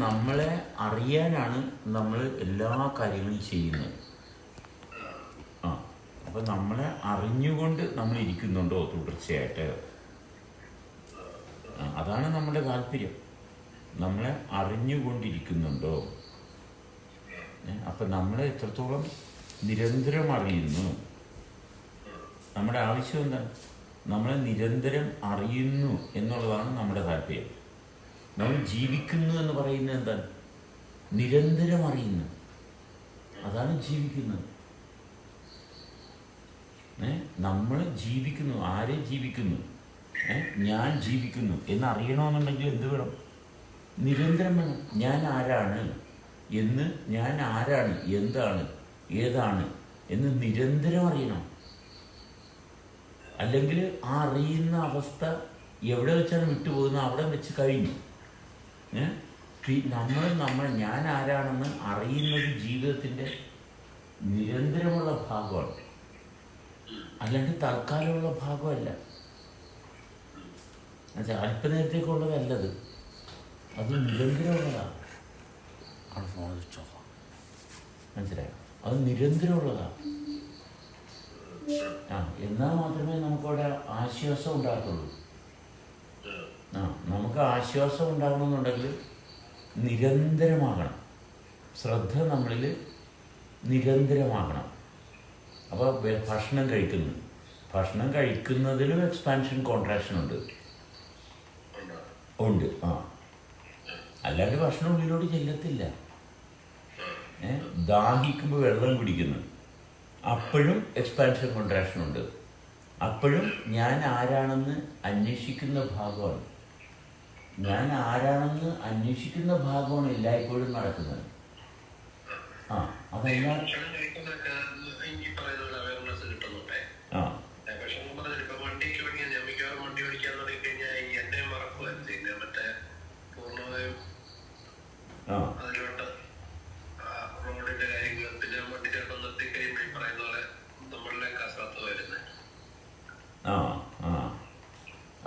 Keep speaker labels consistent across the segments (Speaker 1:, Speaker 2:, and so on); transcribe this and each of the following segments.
Speaker 1: നമ്മളെ അറിയാനാണ് നമ്മൾ എല്ലാ കാര്യങ്ങളും ചെയ്യുന്നത്. ആ അപ്പം നമ്മളെ അറിഞ്ഞുകൊണ്ട് നമ്മൾ ഇരിക്കുന്നുണ്ടോ തുടർച്ചയായിട്ട്? അതാണ് നമ്മുടെ താല്പര്യം. നമ്മളെ അറിഞ്ഞുകൊണ്ടിരിക്കുന്നുണ്ടോ? അപ്പം നമ്മളെ എത്രത്തോളം നിരന്തരം അറിയുന്നു. നമ്മുടെ ആവശ്യം എന്താണ്? നമ്മളെ നിരന്തരം അറിയുന്നു എന്നുള്ളതാണ് നമ്മുടെ താല്പര്യം. നമ്മൾ ജീവിക്കുന്നു എന്ന് പറയുന്നത് എന്താണ്? നിരന്തരം അറിയുന്നു, അതാണ് ജീവിക്കുന്നത്. നമ്മൾ ജീവിക്കുന്നു. ആരെ ജീവിക്കുന്നു? ഞാൻ ജീവിക്കുന്നു എന്നറിയണമെന്നുണ്ടെങ്കിൽ എന്ത് വേണം? നിരന്തരം വേണം. ഞാൻ ആരാണ് എന്ന്, ഞാൻ ആരാണ്, എന്താണ്, ഏതാണ് എന്ന് നിരന്തരം അറിയണം. അല്ലെങ്കിൽ ആ അറിയുന്ന അവസ്ഥ എവിടെ വെച്ചാണ് വിട്ടുപോകുന്നത് അവിടെ വെച്ച് കഴിഞ്ഞു. നമ്മൾ ഞാൻ ആരാണെന്ന് അറിയുന്നത് ജീവിതത്തിൻ്റെ നിരന്തരമുള്ള ഭാഗമാണ്, അല്ലാണ്ട് തൽക്കാലമുള്ള ഭാഗമല്ല. എന്നുവെച്ചാൽ അല്പനേരത്തേക്കുള്ളതല്ലത്, അത് നിരന്തരമുള്ളതാണ്. മനസ്സിലായോ? അത് നിരന്തരമുള്ളതാണ്. എന്നാൽ മാത്രമേ നമുക്കവിടെ ആശ്വാസം ഉണ്ടാകത്തുള്ളൂ. നമുക്ക് ആശ്വാസം ഉണ്ടാകണമെന്നുണ്ടെങ്കിൽ നിരന്തരമാകണം. ശ്രദ്ധ നമ്മളിൽ നിരന്തരമാകണം. അപ്പോൾ ഭക്ഷണം കഴിക്കുന്നതിലും എക്സ്പാൻഷൻ കോൺട്രാക്ഷൻ ഉണ്ട്. അല്ലാണ്ട് ഭക്ഷണം ഉള്ളിലോട്ട് ചെല്ലത്തില്ല. ദാഹിക്കുമ്പോൾ വെള്ളം കുടിക്കുന്നു, അപ്പോഴും എക്സ്പാൻഷൻ കോൺട്രാക്ഷൻ ഉണ്ട്. അപ്പോഴും ഞാൻ ആരാണെന്ന് അന്വേഷിക്കുന്ന ഭാഗമാണ്. ഞാൻ ആരാണെന്ന് അന്വേഷിക്കുന്ന ഭാഗമാണ് എല്ലായ്പ്പോഴും നടക്കുന്നത്. അതെല്ലാം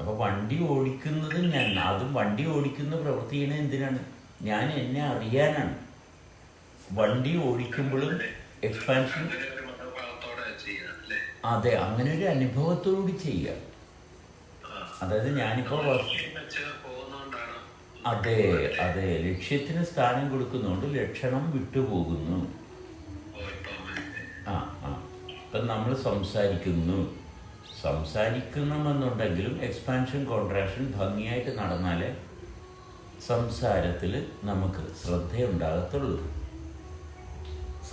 Speaker 1: അപ്പോൾ വണ്ടി ഓടിക്കുന്നത് അതും വണ്ടി ഓടിക്കുന്ന പ്രവൃത്തി ചെയ്യണത് എന്തിനാണ്? ഞാൻ എന്നെ അറിയാനാണ്. വണ്ടി ഓടിക്കുമ്പോഴും എക്സ്പാൻഷൻ, അതെ, അങ്ങനെ ഒരു അനുഭവത്തോടുകൂടി ചെയ്യുക. അതായത് ഞാനിപ്പോൾ അതെ ലക്ഷ്യത്തിന് സ്ഥാനം കൊടുക്കുന്നതുകൊണ്ട് ലക്ഷണം വിട്ടുപോകുന്നു. ഇപ്പം നമ്മൾ സംസാരിക്കണമെന്നുണ്ടെങ്കിലും എക്സ്പാൻഷൻ കോൺട്രാക്ഷൻ ഭംഗിയായിട്ട് നടന്നാലേ സംസാരത്തിൽ നമുക്ക് ശ്രദ്ധയുണ്ടാകത്തുള്ളൂ.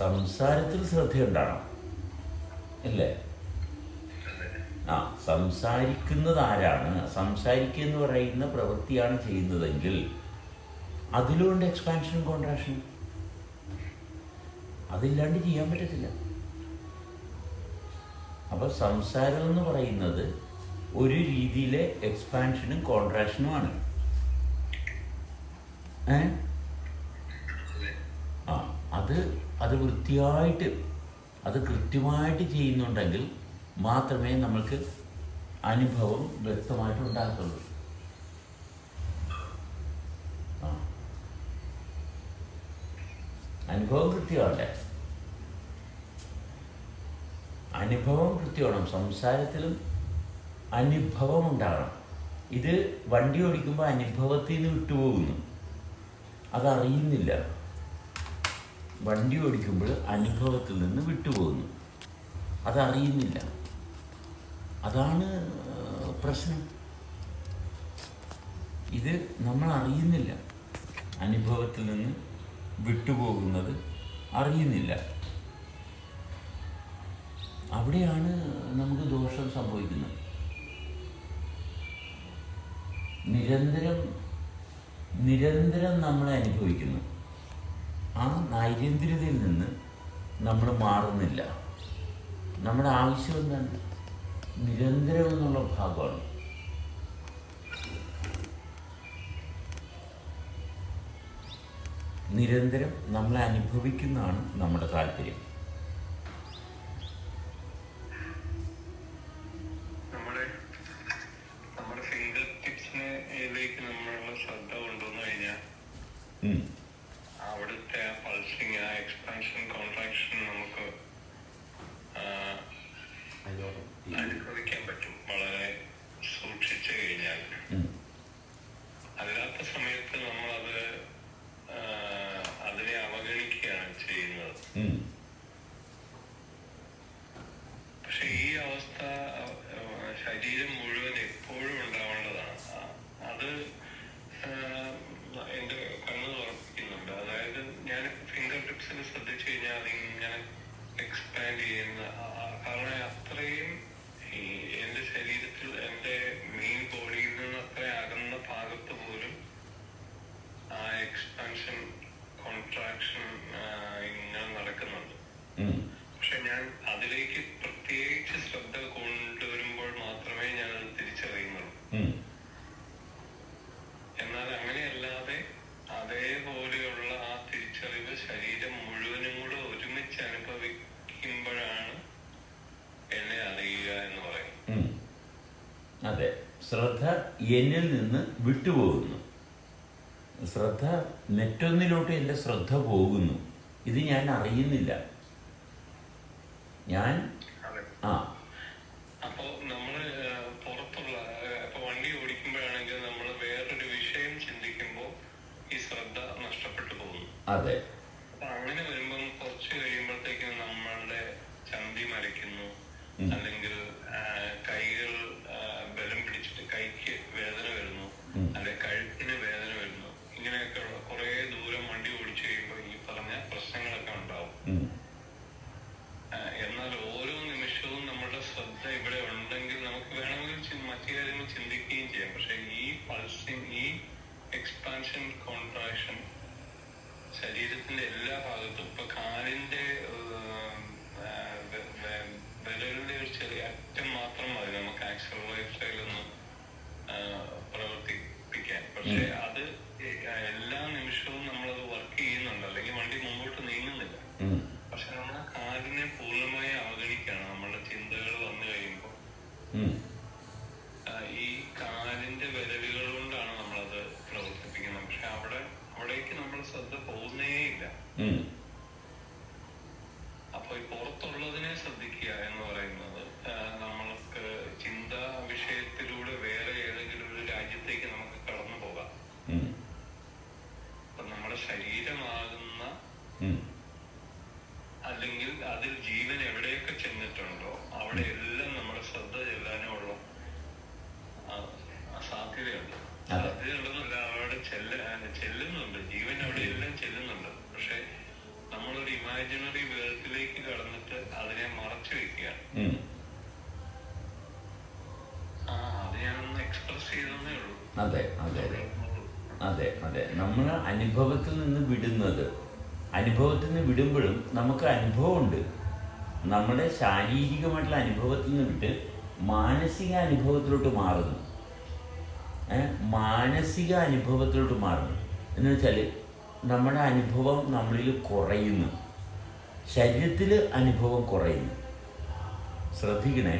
Speaker 1: സംസാരത്തിൽ ശ്രദ്ധയുണ്ടാകണം, ഇല്ലേ? സംസാരിക്കുന്നത് ആരാണ്? സംസാരിക്കുക എന്ന് പറയുന്ന പ്രവൃത്തിയാണ് ചെയ്യുന്നതെങ്കിൽ അതിലുകൊണ്ട് എക്സ്പാൻഷൻ കോൺട്രാക്ഷൻ, അതില്ലാണ്ട് ചെയ്യാൻ പറ്റത്തില്ല. അപ്പോൾ സംസാരം എന്ന് പറയുന്നത് ഒരു രീതിയിലെ എക്സ്പാൻഷനും കോൺട്രാക്ഷനുമാണ്. അത് വൃത്തിയായിട്ട്, അത് കൃത്യമായിട്ട് ചെയ്യുന്നുണ്ടെങ്കിൽ മാത്രമേ നമ്മൾക്ക് അനുഭവം വ്യക്തമായിട്ട് ഉണ്ടാകത്തുള്ളൂ. അനുഭവം കൃത്യമാവണ്ടേ? അനുഭവം കൃത്യമാണ്. സംസാരത്തിലും അനുഭവം ഉണ്ടാകണം. ഇത് വണ്ടി ഓടിക്കുമ്പോൾ അനുഭവത്തിൽ നിന്ന് വിട്ടുപോകുന്നു, അതറിയുന്നില്ല. വണ്ടി ഓടിക്കുമ്പോൾ അനുഭവത്തിൽ നിന്ന് വിട്ടുപോകുന്നു, അതറിയുന്നില്ല. അതാണ് പ്രശ്നം. ഇത് നമ്മൾ അറിയുന്നില്ല. അനുഭവത്തിൽ നിന്ന് വിട്ടുപോകുന്നത് അറിയുന്നില്ല. അവിടെയാണ് നമുക്ക് ദോഷം സംഭവിക്കുന്നത്. നിരന്തരം നമ്മളെ അനുഭവിക്കുന്നു. ആ നൈരന്തര്യതയിൽ നിന്ന് നമ്മൾ മാറുന്നില്ല. നമ്മുടെ ആവശ്യം എന്താണ്? നിരന്തരം എന്നുള്ള ഭാഗമാണ്. നിരന്തരം നമ്മളെ അനുഭവിക്കുന്നതാണ് നമ്മുടെ താല്പര്യം.
Speaker 2: നമ്മുടെ ഫിംഗർ ടിപ്സിലേക്ക് നമ്മളുള്ള ശ്രദ്ധ കൊണ്ടുവന്നു കഴിഞ്ഞാൽ അവിടുത്തെ ആ പൾസിങ്, ആ എക്സ്പാൻഷൻ കോൺട്രാക്ഷൻ നമുക്ക് അനുഭവിക്കാൻ പറ്റും വളരെ സൂക്ഷിച്ചു കഴിഞ്ഞാൽ. അല്ലാത്ത സമയത്ത് നമ്മളത് അതിനെ അവഗണിക്കുകയാണ് ചെയ്യുന്നത്. പക്ഷെ ഈ അവസ്ഥ ശരീരം മുഴുവൻ എപ്പോഴും ഉണ്ടാവേണ്ടതാണ്. അത് എന്റെ കണ്ണ് തുറപ്പിക്കുന്നുണ്ട്. അതായത് ഞാൻ ഫിംഗർ ടിപ്സിൽ ശ്രദ്ധിച്ചു കഴിഞ്ഞാൽ അതിങ്ങനെ എക്സ്പാൻഡ് ചെയ്യുന്ന, കാരണം അത്രയും എന്റെ ശരീരത്തിൽ എന്റെ മെയിൻ ബോഡിയിൽ നിന്ന് അത്ര അകന്ന ഭാഗത്ത് പോലും ആ എക്സ്പാൻഷൻ കോൺട്രാക്ഷൻ ഇങ്ങനെ നടക്കുന്നുണ്ട്. പക്ഷെ ഞാൻ അതിലേക്ക് പ്രത്യേകിച്ച് ശ്രദ്ധ കൊണ്ടുവരുമ്പോൾ മാത്രമേ ഞാൻ അത് തിരിച്ചറിയുന്നുള്ളൂ. എന്നാൽ അങ്ങനെയല്ലാതെ അതേപോലെയുള്ള ആ തിരിച്ചറിവ് ശരീരം മുഴുവനും കൂടെ ഒരുമിച്ച് അനുഭവിക്കുമ്പോഴാണ് എന്നെ അറിയുക എന്ന് പറയും.
Speaker 1: അതെ, ശ്രദ്ധ എന്നിൽ നിന്ന് വിട്ടുപോകുന്നു. ശ്രദ്ധ മറ്റൊന്നിലോട്ട് എൻ്റെ ശ്രദ്ധ പോകുന്നു. ഇത് ഞാൻ അറിയുന്നില്ല.
Speaker 2: അപ്പോ നമ്മള് പുറത്തുള്ള ഇപ്പൊ വണ്ടി ഓടിക്കുമ്പോഴാണെങ്കിൽ നമ്മൾ വേറൊരു വിഷയം ചിന്തിക്കുമ്പോൾ ഈ ശ്രദ്ധ നഷ്ടപ്പെട്ടു പോകുന്നു.
Speaker 1: അതെ,
Speaker 2: അപ്പൊ അങ്ങനെ വരുമ്പം കുറച്ച് കഴിയുമ്പോഴത്തേക്കും നമ്മളുടെ ചന്തി മരയ്ക്കുന്നു, അല്ലെങ്കിൽ കൈകൾ ബലം പിടിച്ചിട്ട് കൈക്ക് വേദന വരുന്നു, അല്ലെങ്കിൽ കഴുത്തിന് വേദന വരുന്നു. ഇങ്ങനെയൊക്കെയുള്ള കുറെ ദൂരം വണ്ടി ഓടിച്ചു കഴിയുമ്പോൾ ഈ പറഞ്ഞ പ്രശ്നങ്ങളൊക്കെ ഉണ്ടാവും. എന്നാൽ ഓരോ നിമിഷവും നമ്മുടെ ശ്രദ്ധ ഇവിടെ ഉണ്ടെങ്കിൽ നമുക്ക് വേണമെങ്കിൽ മറ്റു കാര്യങ്ങൾ ചിന്തിക്കുകയും ചെയ്യാം. പക്ഷെ ഈ പൾസിങ്, ഈ എക്സ്പാൻഷൻ കോൺട്രാക്ഷൻ ശരീരത്തിന്റെ എല്ലാ ഭാഗത്തും, ഇപ്പൊ കാലിന്റെ വിരലിന്റെ ഒരു ചെറിയ അറ്റം മാത്രം മതി നമുക്ക് ആക്ച്വൽ ലൈഫ് സ്റ്റൈലൊന്ന് പ്രവർത്തിപ്പിക്കാൻ. പക്ഷെ അത് എല്ലാ നിമിഷവും നമ്മളത് വർക്ക് ചെയ്യുന്നുണ്ട്, അല്ലെങ്കിൽ വണ്ടി മുമ്പോട്ട് നീങ്ങുന്നില്ല. പക്ഷെ നമ്മളെ കാലിനെ പൂർണ്ണമായി അവഗണിക്കുകയാണ്. നമ്മളുടെ ചിന്തകൾ വന്നു കഴിയുമ്പോൾ ഈ കാലിന്റെ വിരലുകൾ കൊണ്ടാണ് നമ്മളത് പ്രവർത്തിപ്പിക്കുന്നത്. പക്ഷെ അവിടേക്ക് നമ്മൾ ശ്രദ്ധ പോകുന്നേയില്ല. അപ്പൊ ഈ പുറത്തുള്ളതിനെ ശ്രദ്ധിക്കുക എന്ന് പറയുന്നത് നമ്മൾക്ക് ചിന്താ വിഷയത്തിലൂടെ വേറെ ഏതെങ്കിലും ഒരു രാജ്യത്തേക്ക് നമുക്ക് കടന്നു പോകാം. അപ്പൊ നമ്മുടെ ശരീരമാകുന്ന, അല്ലെങ്കിൽ അതിൽ ജീവൻ എവിടെയൊക്കെ ചെന്നിട്ടുണ്ടോ അവിടെ എല്ലാം നമ്മുടെ ശ്രദ്ധ ചെല്ലാനുള്ള സാധ്യതയുണ്ട്. സാധ്യതയുണ്ടെന്നല്ല, അവിടെ ചെല്ലുന്നുണ്ട്, ജീവൻ അവിടെ എല്ലാം ചെല്ലുന്നുണ്ട്. പക്ഷെ നമ്മളൊരു ഇമാജിനറി വേൾഡിലേക്ക് കടന്നിട്ട് അതിനെ മറച്ചു വെക്കുകയാണ്. അത് ഞാനൊന്ന് എക്സ്പ്രസ് ചെയ്തേ ഉള്ളൂ.
Speaker 1: അതെ അതെ അതെ അതെ നമ്മൾ അനുഭവത്തിൽ നിന്ന് വിടുമ്പോഴും നമുക്ക് അനുഭവമുണ്ട്. നമ്മുടെ ശാരീരികമായിട്ടുള്ള അനുഭവത്തിൽ നിന്ന് വിട്ട് മാനസിക അനുഭവത്തിലോട്ട് മാറുന്നു. എന്ന് വെച്ചാൽ നമ്മുടെ അനുഭവം നമ്മളിൽ കുറയുന്നു, ശരീരത്തിൽ അനുഭവം കുറയുന്നു. ശ്രദ്ധിക്കണേ,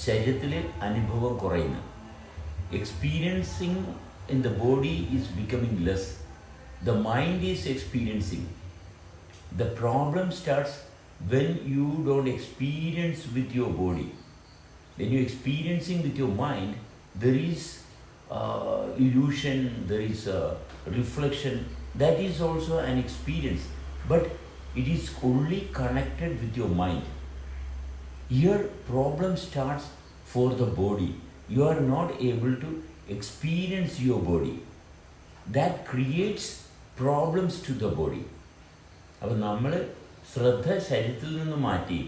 Speaker 1: ശരീരത്തിൽ അനുഭവം കുറയുന്നു. Experiencing in the body is becoming less. The mind is experiencing. The problem starts when you don't experience with your body. When you're experiencing with your mind, there is illusion, there is reflection. That is also an experience, but it is only connected with your mind. Here problem starts for the body. You are not able to experience your body. That creates problems to the body. അപ്പോൾ നമ്മൾ ശ്രദ്ധ ശരീരത്തിൽ നിന്ന് മാറ്റി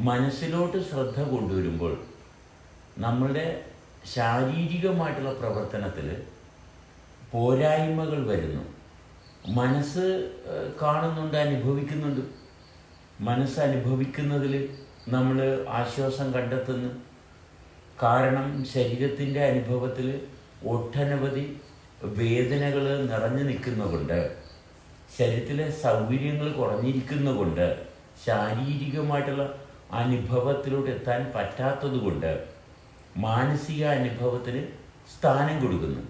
Speaker 1: മനസ്സിലോട്ട് ശ്രദ്ധ കൊണ്ടുവരുമ്പോൾ നമ്മളുടെ ശാരീരികമായിട്ടുള്ള പ്രവർത്തനത്തിൽ പോരായ്മകൾ വരുന്നു. മനസ്സ് കാണുന്നുണ്ട്, അനുഭവിക്കുന്നുണ്ട്. മനസ്സ് അനുഭവിക്കുന്നതിൽ നമ്മൾ ആശ്വാസം കണ്ടെത്തുന്നു. കാരണം ശരീരത്തിൻ്റെ അനുഭവത്തിൽ ഒട്ടനവധി വേദനകൾ നിറഞ്ഞു നിൽക്കുന്നതുകൊണ്ട്, ശരീരത്തിലെ സൗകര്യങ്ങൾ കുറഞ്ഞിരിക്കുന്നതുകൊണ്ട്, ശാരീരികമായിട്ടുള്ള അനുഭവത്തിലോട്ട് എത്താൻ പറ്റാത്തത് കൊണ്ട് മാനസിക അനുഭവത്തിന് സ്ഥാനം കൊടുക്കുന്നു.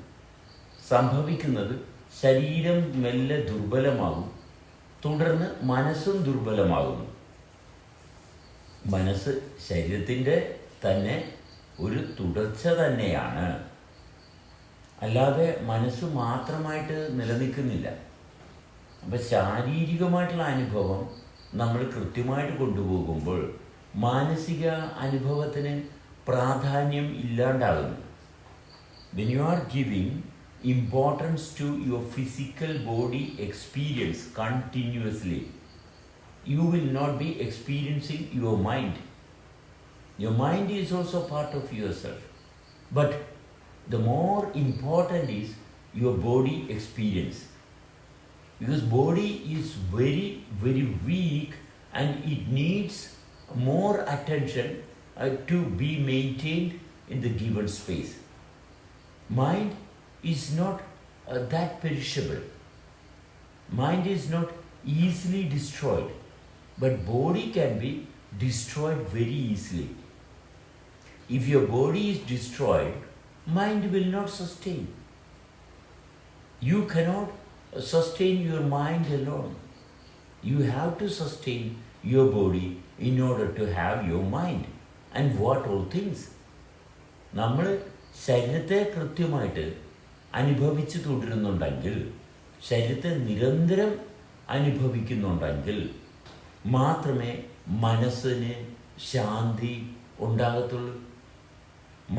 Speaker 1: സംഭവിക്കുന്നത് ശരീരം മെല്ലെ ദുർബലമാകും, തുടർന്ന് മനസ്സും ദുർബലമാകുന്നു. മനസ്സ് ശരീരത്തിൻ്റെ തന്നെ ഒരു തുടർച്ച തന്നെയാണ്, അല്ലാതെ മനസ്സ് മാത്രമായിട്ട് നിലനിൽക്കുന്നില്ല. അപ്പം ശാരീരികമായിട്ടുള്ള അനുഭവം നമ്മൾ കൃത്യമായിട്ട് കൊണ്ടുപോകുമ്പോൾ മാനസിക അനുഭവത്തിന് പ്രാധാന്യം ഇല്ലാണ്ടാകുന്നു. When you are giving importance to your physical body experience continuously, you will not be experiencing your mind. Your mind is also part of yourself. But the more important is your body experience. Because body is very, very weak and it needs more attention to be maintained in the given space. Mind is not that perishable. Mind is not easily destroyed, but body can be destroyed very easily. If your body is destroyed, mind will not sustain. You cannot sustain your mind alone. You have to sustain your body in order to have your mind. And what all things? നമ്മൾ ശരീരത്തെ കൃത്യമായിട്ട് അനുഭവിച്ച് തുടരുന്നുണ്ടെങ്കിൽ, ശരീരത്തെ നിരന്തരം അനുഭവിക്കുന്നുണ്ടെങ്കിൽ മാത്രമേ മനസ്സിന് ശാന്തി ഉണ്ടാകത്തുള്ളൂ.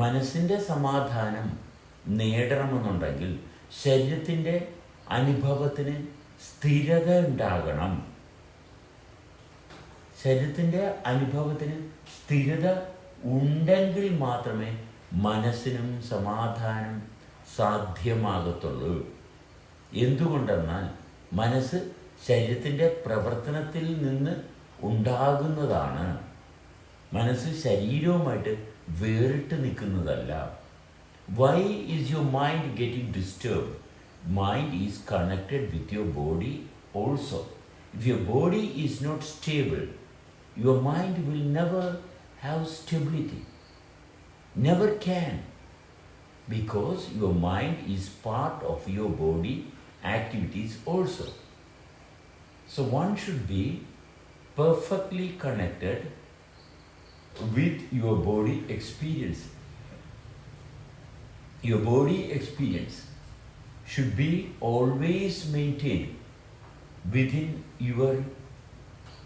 Speaker 1: മനസ്സിൻ്റെ സമാധാനം നേടണമെന്നുണ്ടെങ്കിൽ ശരീരത്തിൻ്റെ അനുഭവത്തിന് സ്ഥിരത ഉണ്ടാകണം. ശരീരത്തിൻ്റെ അനുഭവത്തിന് സ്ഥിരത ഉണ്ടെങ്കിൽ മാത്രമേ മനസ്സിനും സമാധാനം സാധ്യമാകത്തുള്ളൂ. എന്തുകൊണ്ടെന്നാൽ മനസ്സ് ശരീരത്തിൻ്റെ പ്രവർത്തനത്തിൽ നിന്ന് ഉണ്ടാകുന്നതാണ്. മനസ്സ് ശരീരവുമായിട്ട് വേറിട്ട് നിൽക്കുന്നതല്ല. Why is your mind getting disturbed? Mind is connected with your body also. If your body is not stable, your mind will never have stability. Never can. Because your mind is part of your body activities also. So one should be perfectly connected with your body experience. Your body experience should be always maintained within your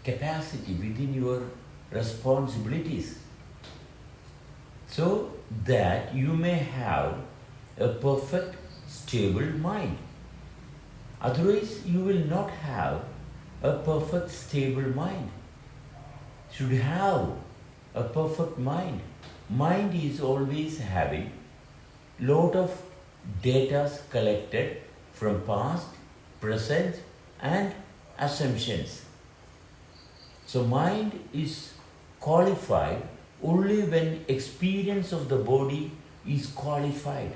Speaker 1: capacity, within your responsibilities, so that you may have a perfect, stable mind. Otherwise, you will not have a perfect, stable mind. Should have a perfect mind. Mind is always having lot of data collected from past, present and assumptions. So mind is qualified only when experience of the body is qualified.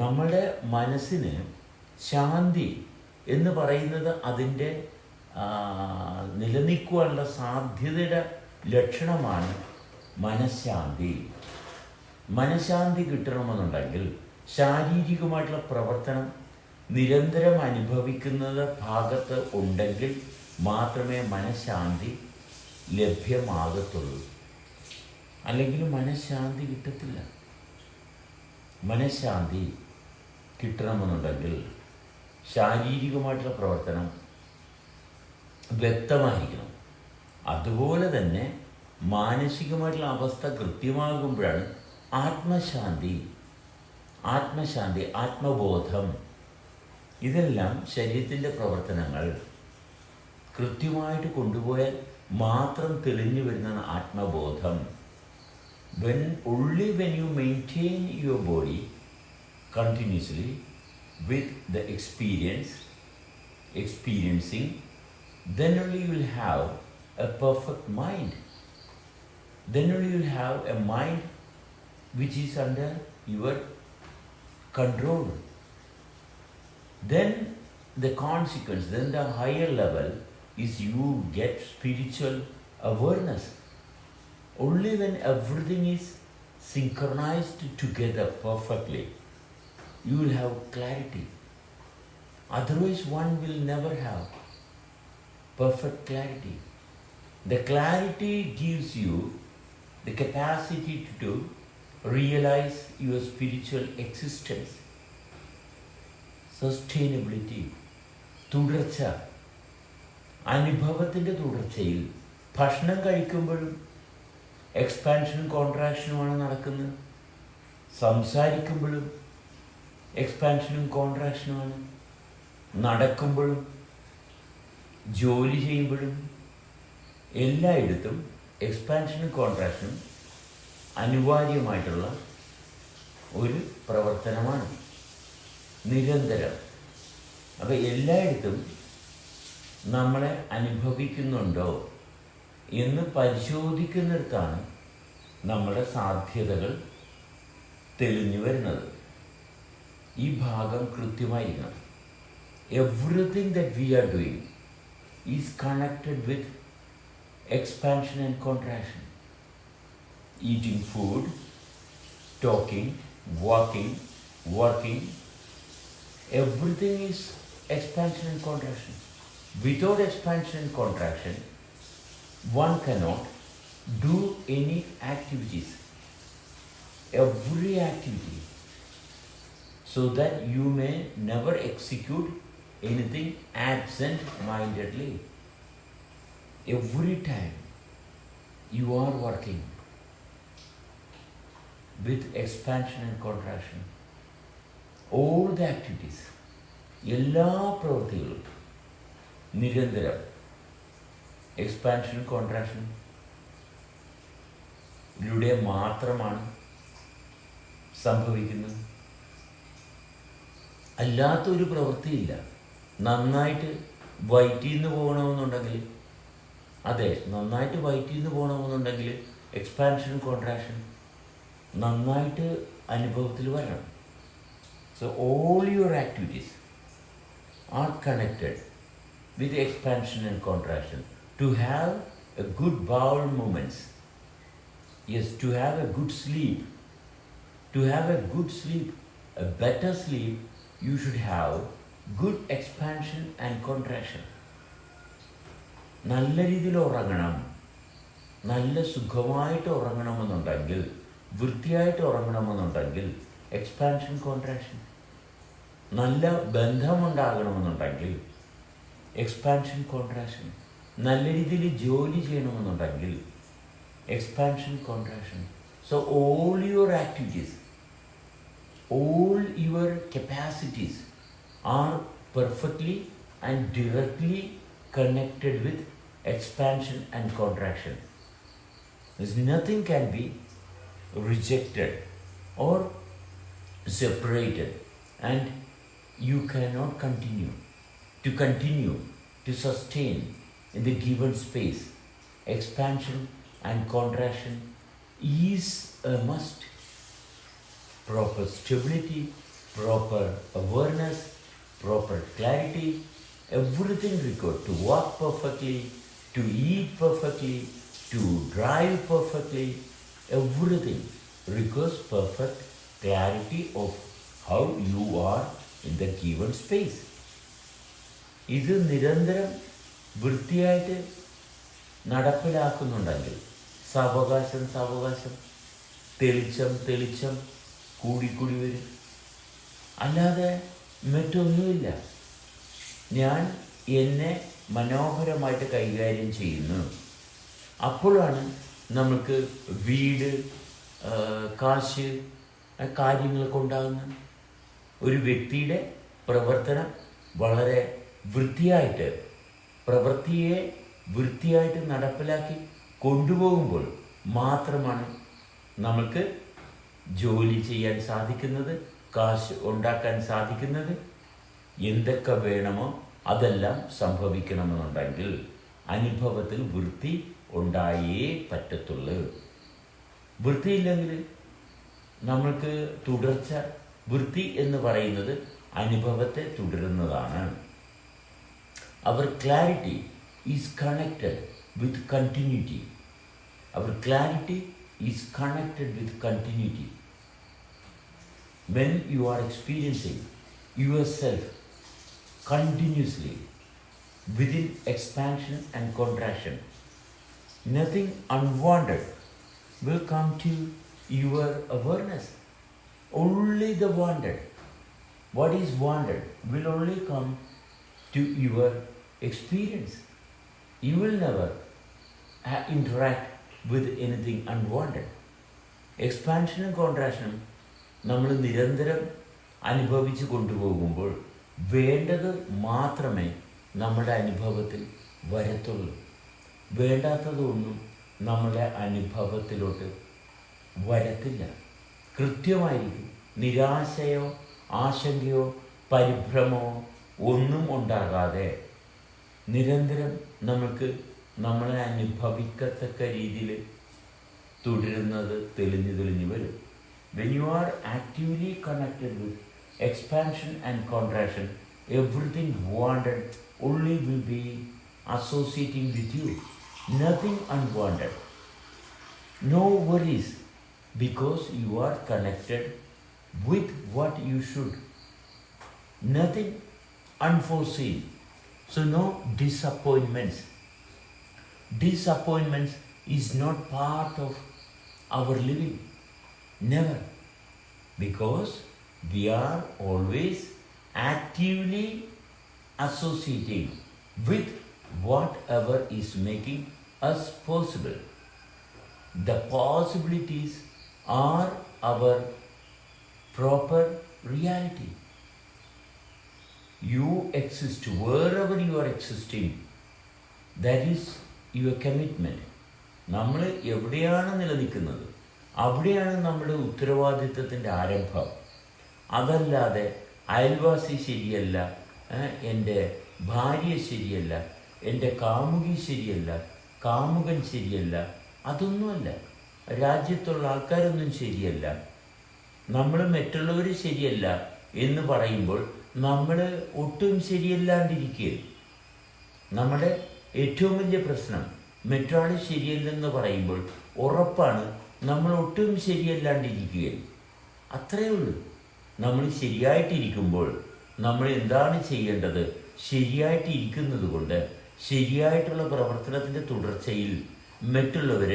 Speaker 1: നമ്മുടെ മനസ്സിന് ശാന്തി എന്ന് പറയുന്നത് അതിൻ്റെ നിലനിൽക്കുവാനുള്ള സാധ്യതയുടെ ലക്ഷണമാണ് മനഃശാന്തി. മനഃശാന്തി കിട്ടണമെന്നുണ്ടെങ്കിൽ ശാരീരികമായിട്ടുള്ള പ്രവർത്തനം നിരന്തരം അനുഭവിക്കുന്നത് ഭാഗത്ത് ഉണ്ടെങ്കിൽ മാത്രമേ മനഃശാന്തി ലഭ്യമാകത്തുള്ളൂ. അല്ലെങ്കിൽ മനഃശാന്തി കിട്ടത്തില്ല. മനഃശാന്തി കിട്ടണമെന്നുണ്ടെങ്കിൽ ശാരീരികമായിട്ടുള്ള പ്രവർത്തനം വ്യക്തമായിരിക്കണം. അതുപോലെ തന്നെ മാനസികമായിട്ടുള്ള അവസ്ഥ കൃത്യമാകുമ്പോഴാണ് ആത്മശാന്തി, ആത്മബോധം, ഇതെല്ലാം ശരീരത്തിൻ്റെ പ്രവർത്തനങ്ങൾ കൃത്യമായിട്ട് കൊണ്ടുപോയാൽ മാത്രം തെളിഞ്ഞു വരുന്നതാണ് ആത്മബോധം. Only when you maintain your body continuously with the experiencing, then only you will have a perfect mind. Then only you will have a mind which is under your control. Then the consequence, then the higher level is you get spiritual awareness. Only when everything is synchronized together perfectly, you will have clarity. Otherwise, one will never have perfect clarity. The clarity gives you the capacity to realize your spiritual existence, sustainability, തുടർച്ച. അനുഭവത്തിൻ്റെ തുടർച്ചയിൽ ഭക്ഷണം കഴിക്കുമ്പോഴും എക്സ്പാൻഷനും കോൺട്രാക്ഷനുമാണ് നടക്കുന്നത്. സംസാരിക്കുമ്പോഴും എക്സ്പാൻഷനും കോൺട്രാക്ഷനുമാണ് നടക്കുമ്പോഴും ജോലി ചെയ്യുമ്പോഴും എല്ലായിടത്തും എക്സ്പാൻഷനും കോൺട്രാക്ഷനും അനിവാര്യമായിട്ടുള്ള ഒരു പ്രവർത്തനമാണ്, നിരന്തരം. അപ്പോൾ എല്ലായിടത്തും നമ്മളെ അനുഭവിക്കുന്നുണ്ടോ എന്ന് പരിശോധിക്കുന്നിടത്താണ് നമ്മുടെ സാധ്യതകൾ തെളിഞ്ഞു വരുന്നത്. ഈ ഭാഗം കൃത്യമായിരിക്കണം. Everything that we are doing is connected with expansion and contraction. Eating food, talking, walking, working, everything is expansion and contraction. Without expansion and contraction, one cannot do any activities, every activity, so that you may never execute anything absent-mindedly. Every time you are working with expansion and contraction, all the activities, എല്ലാ പ്രവൃത്തികളും നിരന്തരം എക്സ്പാൻഷനും കോൺട്രാക്ഷനിലൂടെ മാത്രമാണ് സംഭവിക്കുന്നത്. അല്ലാത്തൊരു പ്രവൃത്തിയില്ല. നന്നായിട്ട് വയറ്റിൽ നിന്ന് പോകണമെന്നുണ്ടെങ്കിൽ, അതെ, നന്നായിട്ട് വയറ്റിൽ നിന്ന് പോകണമെന്നുണ്ടെങ്കിൽ എക്സ്പാൻഷൻ കോൺട്രാക്ഷൻ നന്നായിട്ട് അനുഭവത്തിൽ വരണം. So all your activities are connected with expansion and contraction to have a good bowel movements. Yes, to have a good sleep. To have a good sleep, a better sleep, you should have good expansion and contraction. നല്ല രീതിയിൽ ഉറങ്ങണം, നല്ല സുഖമായിട്ട് ഉറങ്ങണമെന്നുണ്ടെങ്കിൽ, വൃത്തിയായിട്ട് ഉറങ്ങണമെന്നുണ്ടെങ്കിൽ expansion contraction. നല്ല ബന്ധമുണ്ടാകണമെന്നുണ്ടെങ്കിൽ expansion contraction. നല്ല രീതിയിൽ ജോലി ചെയ്യണമെന്നുണ്ടെങ്കിൽ expansion contraction. So all your activities, all your capacities are perfectly and directly connected with expansion and contraction. There's nothing can be rejected or separated, and you cannot continue to sustain in the given space. Expansion and contraction is a must. Proper stability, proper awareness, proper clarity, everything required to walk perfectly, to eat perfectly, to drive perfectly, everything requires perfect clarity of how you are in the given space. ഇത് നിരന്തരം വൃത്തിയായിട്ട് നടപ്പിലാക്കുന്നുണ്ടെങ്കിൽ സാവകാശം തെളിച്ചം കൂടിക്കൂടി വരും. അല്ലാതെ മറ്റൊന്നുമില്ല. ഞാൻ എന്നെ മനോഹരമായിട്ട് കൈകാര്യം ചെയ്യുന്നു, അപ്പോഴാണ് നമുക്ക് വീട്, കാശ്, കാര്യങ്ങളൊക്കെ ഉണ്ടാകുന്നത്. ഒരു വ്യക്തിയുടെ പ്രവർത്തനം വളരെ പ്രവൃത്തിയെ വൃത്തിയായിട്ട് നടപ്പിലാക്കി കൊണ്ടുപോകുമ്പോൾ മാത്രമാണ് നമുക്ക് ജോലി ചെയ്യാൻ സാധിക്കുന്നത്, കാശ് ഉണ്ടാക്കാൻ സാധിക്കുന്നത്. എന്തൊക്കെ വേണമോ അതെല്ലാം സംഭവിക്കണമെന്നുണ്ടെങ്കിൽ അനുഭവത്തിൽ വൃത്തി ഉണ്ടായേ പറ്റത്തുള്ളൂ. വൃത്തിയില്ലെങ്കിൽ നമ്മൾക്ക് തുടർച്ച, വൃത്തി എന്ന് പറയുന്നത് അനുഭവത്തെ തുടരുന്നതാണ്. അവർ clarity is connected with continuity. അവർ clarity is connected with continuity. When you are experiencing yourself continuously within expansion and contraction. Nothing unwanted will come to your awareness. Only the wanted, what is wanted, will only come to your experience. You will never interact with anything unwanted. എക്സ്പാൻഷനും കോൺട്രാക്ഷനും നമ്മൾ നിരന്തരം അനുഭവിച്ച് കൊണ്ടുപോകുമ്പോൾ വേണ്ടത് മാത്രമേ നമ്മുടെ അനുഭവത്തിൽ വരത്തുള്ളൂ. വേണ്ടാത്തതൊന്നും നമ്മുടെ അനുഭവത്തിലോട്ട് വരത്തില്ല. കൃത്യമായിരിക്കും. നിരാശയോ ആശങ്കയോ പരിഭ്രമമോ ഒന്നും ഉണ്ടാകാതെ നിരന്തരം നമുക്ക് നമ്മളെ അനുഭവിക്കത്തക്ക രീതിയിൽ തുടരുന്നത് തെളിഞ്ഞു വരും. When you are actively connected with expansion and contraction, everything wanted only will be associating with you. Nothing unwanted. No worries, because you are connected with what you should. Nothing unforeseen. So no disappointments. Disappointments is not part of our living. Never. Because we are always actively associating with whatever is making us possible. The possibilities are our proper reality. You exist wherever you are existing. That is your commitment. നമ്മൾ എവിടെയാണ് നിലനിൽക്കുന്നത് അവിടെയാണ് നമ്മുടെ ഉത്തരവാദിത്വത്തിൻ്റെ ആരംഭം. അതല്ലാതെ അയൽവാസി ശരിയല്ല, എൻ്റെ ഭാര്യ ശരിയല്ല, എൻ്റെ കാമുകി ശരിയല്ല, കാമുകൻ ശരിയല്ല, അതൊന്നുമല്ല. രാജ്യത്തുള്ള ആൾക്കാരൊന്നും ശരിയല്ല, നമ്മൾ മറ്റുള്ളവർ ശരിയല്ല എന്ന് പറയുമ്പോൾ നമ്മൾ ഒട്ടും ശരിയല്ലാണ്ടിരിക്കുകയും നമ്മുടെ ഏറ്റവും വലിയ പ്രശ്നം മറ്റൊരാൾ ശരിയല്ലെന്ന് പറയുമ്പോൾ ഉറപ്പാണ് നമ്മൾ ഒട്ടും ശരിയല്ലാണ്ടിരിക്കുകയും. അത്രയേ ഉള്ളൂ. നമ്മൾ ശരിയായിട്ടിരിക്കുമ്പോൾ നമ്മൾ എന്താണ് ചെയ്യേണ്ടത്? ശരിയായിട്ടിരിക്കുന്നത് കൊണ്ട് ശരിയായിട്ടുള്ള പ്രവർത്തനത്തിൻ്റെ തുടർച്ചയിൽ മറ്റുള്ളവർ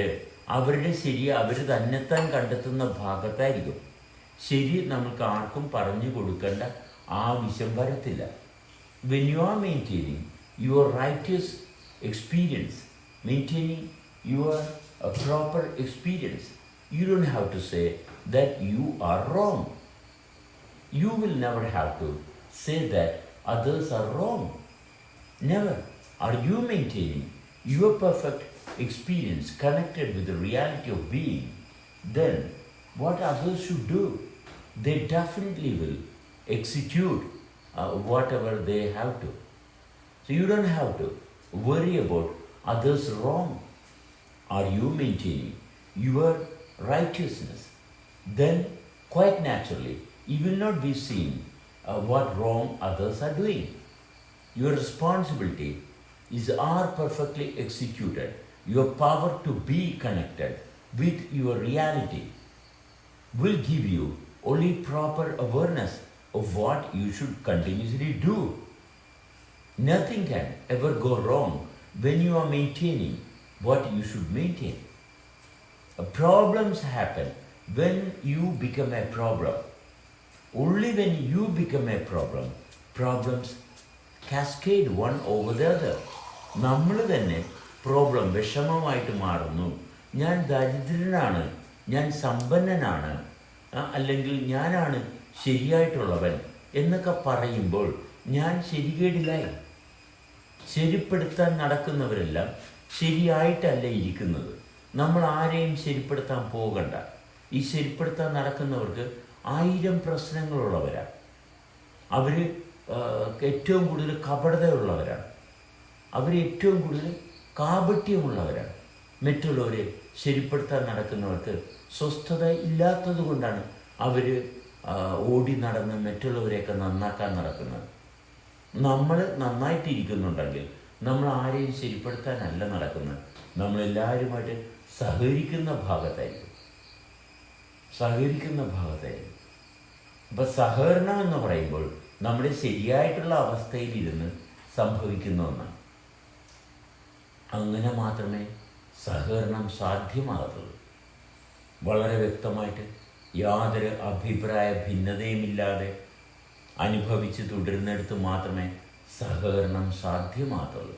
Speaker 1: അവരുടെ ശരി അവർ തന്നെത്താൻ കണ്ടെത്തുന്ന ഭാഗത്തായിരിക്കും. ശരി നമുക്ക് ആർക്കും പറഞ്ഞു കൊടുക്കേണ്ട ആവശ്യം വരത്തില്ല. When you are maintaining your righteous experience, maintaining your proper experience, you don't have to say that you are wrong. You will never have to say that others are wrong. Never. Are you maintaining your perfect experience connected with the reality of being? Then what others should do? They definitely will execute whatever they have to. So you don't have to worry about others wrong. Are you maintaining your righteousness? Then quite naturally you will not be seeing what wrong others are doing. Your responsibility is are perfectly executed. Your power to be connected with your reality will give you only proper awareness of what you should continuously do. Nothing can ever go wrong when you are maintaining what you should maintain. Problems happen when you become a problem. Only when you become a problem, problems cascade one over the other. നമ്മൾ തന്നെ problem വിഷമമായിട്ട് മാറുന്നു. ഞാൻ ദരിദ്രനാണ്, ഞാൻ സമ്പന്നനാണ്, അല്ലെങ്കിൽ ഞാനാണ് ശരിയായിട്ടുള്ളവൻ എന്നൊക്കെ പറയുമ്പോൾ ഞാൻ ശരികേടിലായി. ശരിപ്പെടുത്താൻ നടക്കുന്നവരെല്ലാം ശരിയായിട്ടല്ല ഇരിക്കുന്നത്. നമ്മൾ ആരെയും ശരിപ്പെടുത്താൻ പോകണ്ട. ഈ ശരിപ്പെടുത്താൻ നടക്കുന്നവർക്ക് 1000 പ്രശ്നങ്ങളുള്ളവരാണ്. അവർ ഏറ്റവും കൂടുതൽ കപടതയുള്ളവരാണ്. അവർ ഏറ്റവും കൂടുതൽ കാപട്യമുള്ളവരാണ്. മറ്റുള്ളവരെ ശരിപ്പെടുത്താൻ നടക്കുന്നവർക്ക് സ്വസ്ഥത ഇല്ലാത്തത് കൊണ്ടാണ് അവർ ഓടി നടന്ന് മറ്റുള്ളവരെയൊക്കെ നന്നാക്കാൻ നടക്കുന്നത്. നമ്മൾ നന്നായിട്ടിരിക്കുന്നുണ്ടെങ്കിൽ നമ്മൾ ആരെയും ശരിപ്പെടുത്താനല്ല നടക്കുന്നത്. നമ്മളെല്ലാവരുമായിട്ട് സഹകരിക്കുന്ന ഭാഗത്തായിരിക്കും. അപ്പം സഹകരണം എന്ന് പറയുമ്പോൾ നമ്മുടെ ശരിയായിട്ടുള്ള അവസ്ഥയിലിരുന്ന് സംഭവിക്കുന്ന ഒന്നാണ്. അങ്ങനെ മാത്രമേ സഹകരണം സാധ്യമാകത്തുള്ളൂ. വളരെ വ്യക്തമായിട്ട് യാതൊരു അഭിപ്രായ ഭിന്നതയുമില്ലാതെ അനുഭവിച്ച് തുടരുന്നിടത്ത് മാത്രമേ സഹകരണം സാധ്യമാകത്തുള്ളൂ.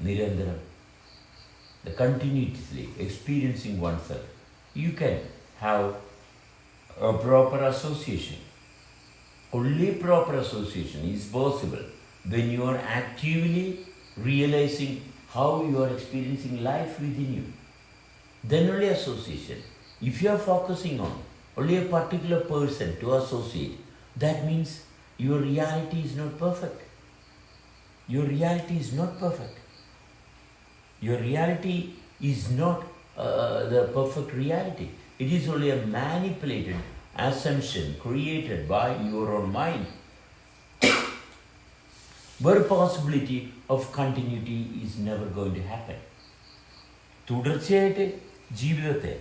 Speaker 1: നിരന്തരം continuously experiencing oneself, you can have a proper association. Only proper association is possible when you are actively realizing how you are experiencing life within you. Then only association. If you are focusing on only a particular person to associate, that means your reality is not perfect. Your reality is not perfect. Your reality is not the perfect reality. It is only a manipulated assumption created by your own mind, where possibility of continuity is never going to happen. തുടർച്ചയായിട്ട് ജീവിതത്തെ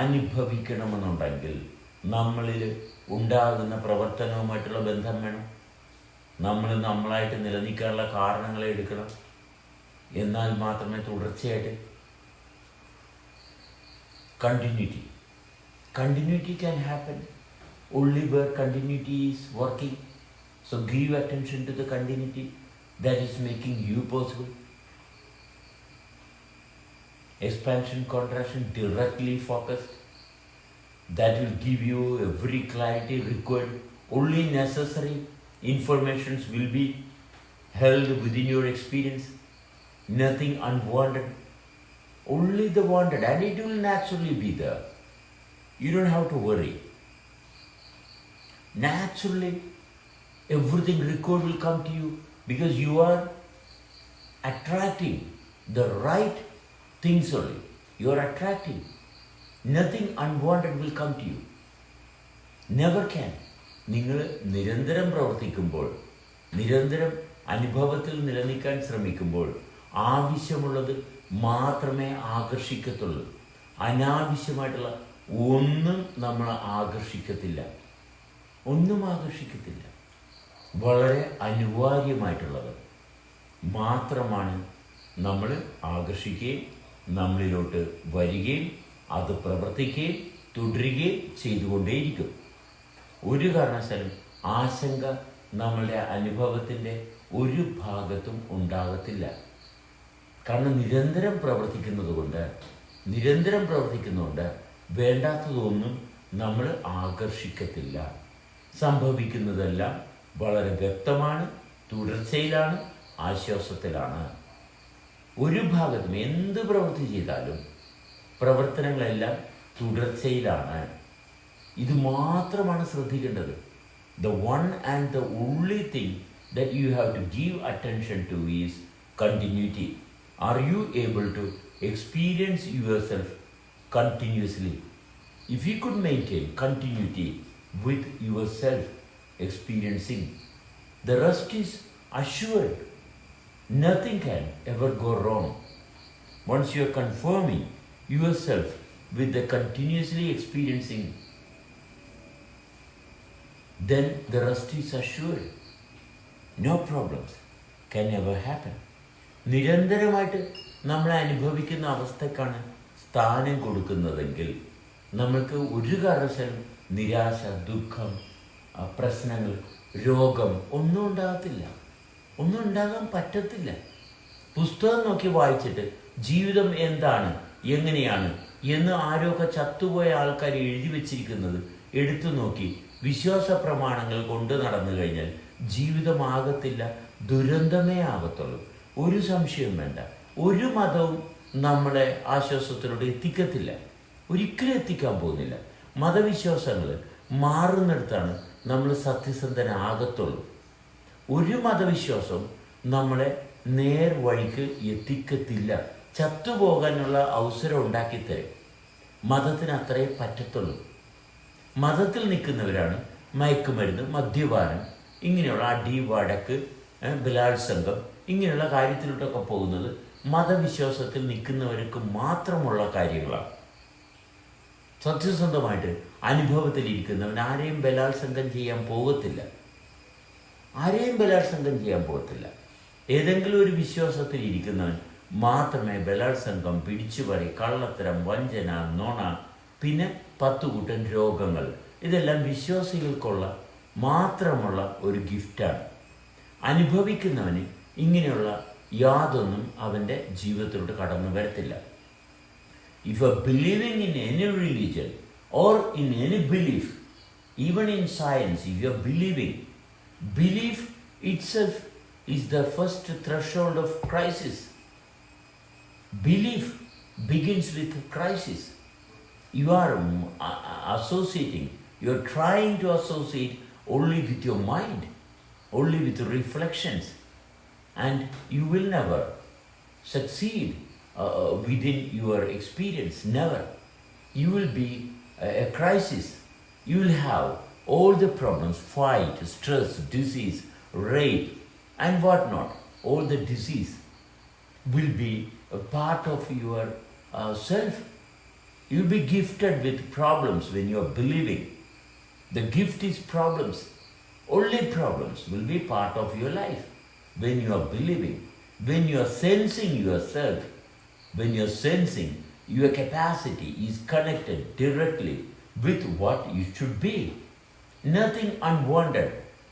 Speaker 1: അനുഭവിക്കണമെന്നുണ്ടെങ്കിൽ നമ്മളിൽ ഉണ്ടാകുന്ന പ്രവർത്തനവുമായിട്ടുള്ള ബന്ധം വേണം. നമ്മൾ നമ്മളായിട്ട് നിലനിൽക്കാനുള്ള കാരണങ്ങളെ എടുക്കണം. എന്നാൽ മാത്രമേ തുടർച്ചയായിട്ട് continuity can happen only where continuity is working. So give attention to the continuity that is making you possible. Expansion, contraction, directly focused, that will give you every clarity required. Only necessary informations will be held within your experience, nothing unwanted, only the wanted, and it will naturally be there. You don't have to worry. Naturally, everything required will come to you because you are attracting the right things only. You are attracting. Nothing unwanted will come to you. Never can. നിങ്ങൾ നിരന്തരം പ്രവർത്തിക്കുമ്പോൾ, നിരന്തരം അനുഭവത്തിൽ നിലനിൽക്കാൻ ശ്രമിക്കുമ്പോൾ ആവശ്യമുള്ളത് മാത്രമേ ആകർഷിക്കത്തുള്ളൂ. അനാവശ്യമായിട്ടുള്ള ഒന്നും നമ്മൾ ആകർഷിക്കത്തില്ല. വളരെ അനിവാര്യമായിട്ടുള്ളത് മാത്രമാണ് നമ്മൾ ആകർഷിക്കുകയും നമ്മളിലോട്ട് വരികയും അത് പ്രവർത്തിക്കുകയും തുടരുകയും ചെയ്തുകൊണ്ടേയിരിക്കും. ഒരു കാരണവശാലും ആശങ്ക നമ്മളുടെ അനുഭവത്തിൻ്റെ ഒരു ഭാഗത്തും ഉണ്ടാകത്തില്ല. കാരണം നിരന്തരം പ്രവർത്തിക്കുന്നതുകൊണ്ട് വേണ്ടാത്തതൊന്നും നമ്മൾ ആകർഷിക്കത്തില്ല. സംഭവിക്കുന്നതെല്ലാം വളരെ വ്യക്തമാണ്, തുടർച്ചയിലാണ്, ആശ്വാസത്തിലാണ്. ഒരു ഭാഗത്തും എന്ത് പ്രവൃത്തി ചെയ്താലും പ്രവർത്തനങ്ങളെല്ലാം തുടർച്ചയിലാണ്. ഇത് മാത്രമാണ് ശ്രദ്ധിക്കേണ്ടത്. The one and the only thing that you have to give attention to is continuity. Are you able to experience yourself continuously? If you could maintain continuity with yourself experiencing, the rest is assured. Nothing can ever go wrong. Once you are confirming yourself with the continuously experiencing, then the rest is assured. No problems can ever happen. നിരന്തരമായിട്ട് നമ്മൾ അനുഭവിക്കുന്ന അവസ്ഥക്കാണ് സ്ഥാനം കൊടുക്കുന്നതെങ്കിൽ നമ്മൾക്ക് ഒരു കാരണവശാലും നിരാശ, ദുഃഖം, പ്രശ്നങ്ങൾ, രോഗം ഒന്നും ഉണ്ടാകത്തില്ല. ഒന്നും ഉണ്ടാകാൻ പറ്റത്തില്ല. പുസ്തകം നോക്കി വായിച്ചിട്ട് ജീവിതം എന്താണ്, എങ്ങനെയാണ് എന്ന് ആരൊക്കെ ചത്തുപോയ ആൾക്കാർ എഴുതി വച്ചിരിക്കുന്നത് എടുത്തു നോക്കി വിശ്വാസ പ്രമാണങ്ങൾ കൊണ്ട് നടന്നു കഴിഞ്ഞാൽ ജീവിതമാകത്തില്ല, ദുരന്തമേ ആകത്തുള്ളൂ. ഒരു സംശയവും വേണ്ട. ഒരു മതവും നമ്മളെ ആശ്വാസത്തിലൂടെ എത്തിക്കത്തില്ല, ഒരിക്കലും എത്തിക്കാൻ പോകുന്നില്ല. മതവിശ്വാസങ്ങൾ മാറുന്നിടത്താണ് നമ്മൾ സത്യസന്ധനാകത്തുള്ളൂ. ഒരു മതവിശ്വാസം നമ്മളെ നേർ വഴിക്ക് എത്തിക്കത്തില്ല, ചത്തുപോകാനുള്ള അവസരം ഉണ്ടാക്കിത്തരും. മതത്തിന് അത്രേ പറ്റത്തുള്ളൂ. മതത്തിൽ നിൽക്കുന്നവരാണ് മയക്കുമരുന്ന്, മദ്യപാനം, ഇങ്ങനെയുള്ള അടി, വടക്ക്, ബലാത്സംഗം ഇങ്ങനെയുള്ള കാര്യത്തിലോട്ടൊക്കെ പോകുന്നത് മതവിശ്വാസത്തിൽ നിൽക്കുന്നവർക്ക് മാത്രമുള്ള കാര്യങ്ങളാണ്. സത്യസന്ധമായിട്ട് അനുഭവത്തിലിരിക്കുന്നവൻ ആരെയും ബലാത്സംഗം ചെയ്യാൻ പോകത്തില്ല. ആരെയും ബലാത്സംഗം ചെയ്യാൻ പോകത്തില്ല. ഏതെങ്കിലും ഒരു വിശ്വാസത്തിൽ ഇരിക്കുന്നവൻ മാത്രമേ ബലാത്സംഗം, പിടിച്ചുപറി, കള്ളത്തരം, വഞ്ചന, നുണ, പിന്നെ 10 കൂട്ടം രോഗങ്ങൾ, ഇതെല്ലാം വിശ്വാസികൾക്കുള്ള മാത്രമുള്ള ഒരു ഗിഫ്റ്റാണ്. അനുഭവിക്കുന്നവന് ഇങ്ങനെയുള്ള യാതൊന്നും അവൻ്റെ ജീവിതത്തിലോട്ട് കടന്നു വരത്തില്ല. If you are believing in any religion or in any belief, even in science, if you are believing, belief itself is the first threshold of crisis. Belief begins with crisis. You are associating, you are trying to associate only with your mind, only with reflections, and you will never succeed within your experience, never. You will be a crisis. You will have all the problems, fight, stress, disease, rape, and whatnot. All the disease will be a part of your self. You will be gifted with problems when you are believing. The gift is problems. Only problems will be part of your life when you are believing. When you are sensing yourself, when you are sensing, your capacity is connected directly with what you should be. Nothing unwanted.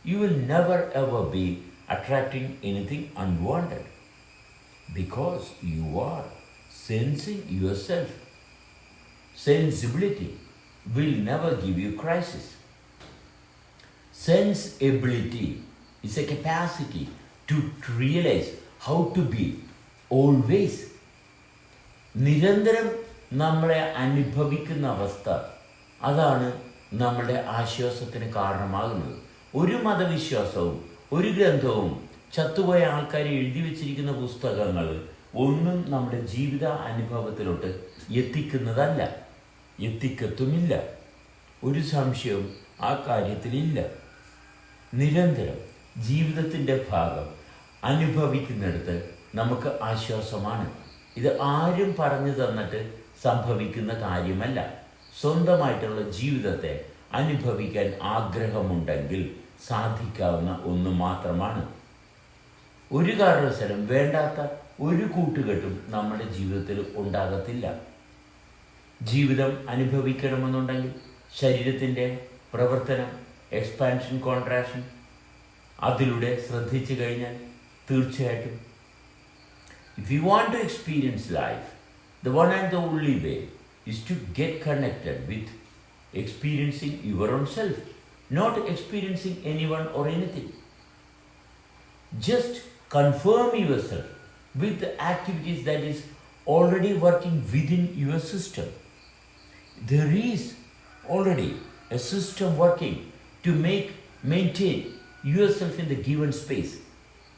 Speaker 1: You will never ever be attracting anything unwanted because you are sensing yourself. Sensibility will never give you crisis. Sensibility is a capacity to realize how to be always. നിരന്തരം നമ്മളെ അനുഭവിക്കുന്ന അവസ്ഥ, അതാണ് നമ്മുടെ ആശ്വാസത്തിന് കാരണമാകുന്നത്. ഒരു മതവിശ്വാസവും ഒരു ഗ്രന്ഥവും ചത്തുപോയ ആൾക്കാരെ എഴുതി വച്ചിരിക്കുന്ന പുസ്തകങ്ങൾ ഒന്നും നമ്മുടെ ജീവിത അനുഭവത്തിലോട്ട് എത്തിക്കുന്നതല്ല, എത്തിക്കത്തുമില്ല. ഒരു സംശയവും ആ കാര്യത്തിലില്ല. നിരന്തരം ജീവിതത്തിൻ്റെ ഭാഗം അനുഭവിക്കുന്നിടത്ത് നമുക്ക് ആശ്വാസമാണ്. ഇത് ആരും പറഞ്ഞു തന്നിട്ട് സംഭവിക്കുന്ന കാര്യമല്ല. സ്വന്തമായിട്ടുള്ള ജീവിതത്തെ അനുഭവിക്കാൻ ആഗ്രഹമുണ്ടെങ്കിൽ സാധിക്കാവുന്ന ഒന്ന് മാത്രമാണ്. ഒരു കാരണവശാലും വേണ്ടാത്ത ഒരു കൂട്ടുകെട്ടും നമ്മുടെ ജീവിതത്തിൽ ഉണ്ടാകത്തില്ല. ജീവിതം അനുഭവിക്കണമെന്നുണ്ടെങ്കിൽ ശരീരത്തിൻ്റെ പ്രവർത്തനം, എക്സ്പാൻഷൻ, കോൺട്രാക്ഷൻ, അതിലൂടെ ശ്രദ്ധിച്ചു കഴിഞ്ഞാൽ തീർച്ചയായിട്ടും if you want to experience life, the one and the only way is to get connected with experiencing your own self, not experiencing anyone or anything. Just confirm yourself with the activities that is already working within your system. There is already a system working to maintain yourself in the given space.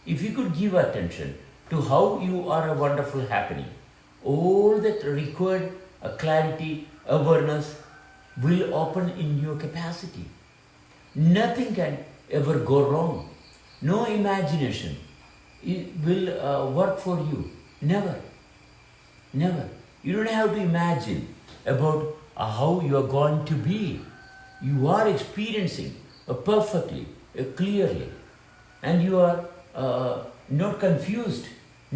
Speaker 1: If you could give attention to how you are a wonderful happening, all that required clarity, awareness will open in your capacity. Nothing can ever go wrong. No imagination will work for you. Never. Never. You don't have to imagine about how you are going to be. You are experiencing perfectly, clearly, and you are not confused.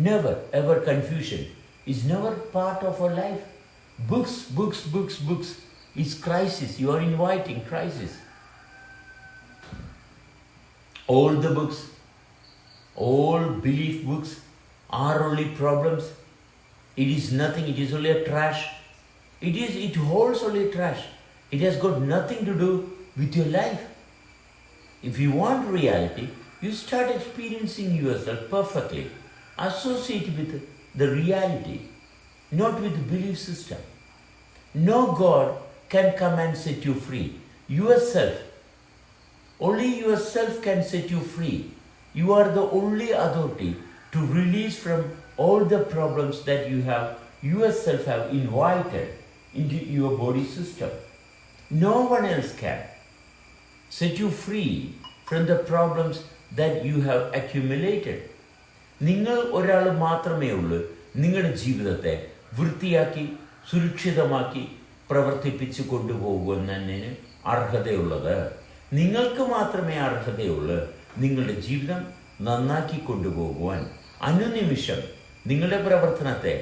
Speaker 1: Never ever confusion is never part of our life. Books is crisis. You are inviting crisis. All the books, all belief books are only problems. It is nothing. It is only a trash. It holds only trash. It has got nothing to do with your life. If you want reality, you start experiencing yourself perfectly. Associate with the reality, not with the belief system. No God can come and set you free. Yourself, only yourself can set you free. You are the only authority to release from all the problems that you have yourself have invited into your body system. No one else can set you free from the problems that you have accumulated. നിങ്ങൾ ഒരാൾ മാത്രമേ ഉള്ളൂ നിങ്ങളുടെ ജീവിതത്തെ വൃത്തിയാക്കി, സുരക്ഷിതമാക്കി, പ്രവർത്തിപ്പിച്ച് കൊണ്ടുപോകുന്നതിന് അർഹതയുള്ളത്. നിങ്ങൾക്ക് മാത്രമേ അർഹതയുള്ളൂ നിങ്ങളുടെ ജീവിതം നന്നാക്കി കൊണ്ടുപോകുവാൻ. അനുനിമിഷം നിങ്ങളുടെ പ്രവർത്തനത്തെ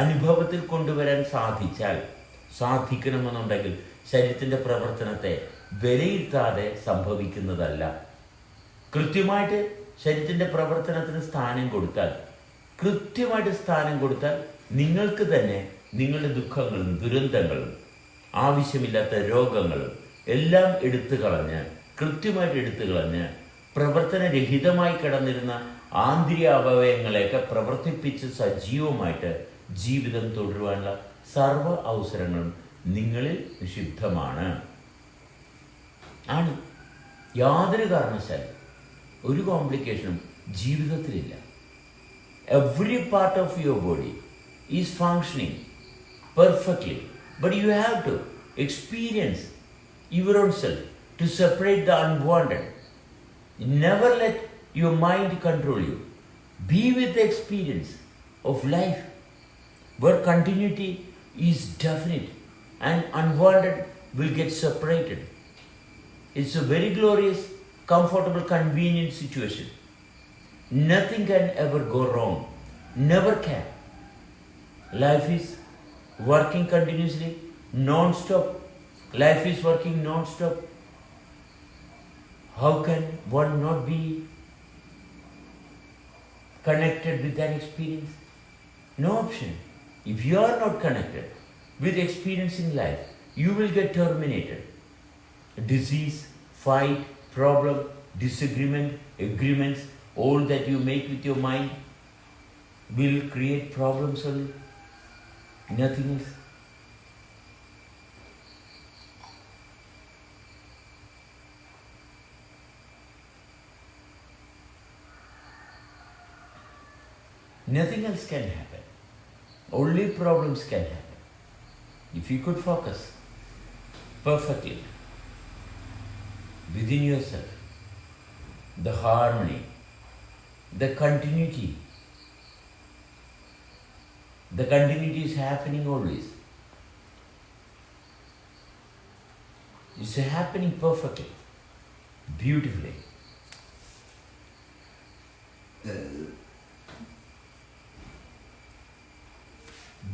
Speaker 1: അനുഭവത്തിൽ കൊണ്ടുവരാൻ സാധിക്കണമെന്നുണ്ടെങ്കിൽ ശരീരത്തിൻ്റെ പ്രവർത്തനത്തെ വിലയിരുത്താതെ സംഭവിക്കുന്നതല്ല. കൃത്യമായിട്ട് ശരീരത്തിൻ്റെ പ്രവർത്തനത്തിന് കൃത്യമായിട്ട് സ്ഥാനം കൊടുത്താൽ നിങ്ങൾക്ക് തന്നെ നിങ്ങളുടെ ദുഃഖങ്ങളും ദുരന്തങ്ങളും ആവശ്യമില്ലാത്ത രോഗങ്ങളും എല്ലാം കൃത്യമായിട്ട് എടുത്തു കളഞ്ഞ് പ്രവർത്തനരഹിതമായി കിടന്നിരുന്ന ആന്തരിക അവയവങ്ങളെയൊക്കെ പ്രവർത്തിപ്പിച്ച് സജീവമായിട്ട് ജീവിതം തുടരുവാനുള്ള സർവ്വ അവസരങ്ങളും നിങ്ങളിൽ നിക്ഷിപ്തമാണ്. യാതൊരു കാരണവശാലും ഒരു കോംപ്ലിക്കേഷനും ജീവിതത്തിലില്ല. Every part of your body is functioning perfectly, but you have to experience your own self to separate the unwanted. Never let your mind control you. Be with the experience of life where continuity is definite and unwanted will get separated. It's a very glorious, comfortable, convenient situation. Nothing can ever go wrong. Never can. Life is working continuously, non-stop. Life is working non-stop. How can one not be connected with that experience? No option. If you are not connected with experience in life, you will get terminated. Disease, fight, problem, disagreement, agreements, all that you make with your mind will create problems only. Nothing else. Nothing else can happen. Only problems can happen. If you could focus perfectly within yourself, the harmony, the continuity is happening always. It's happening perfectly, beautifully.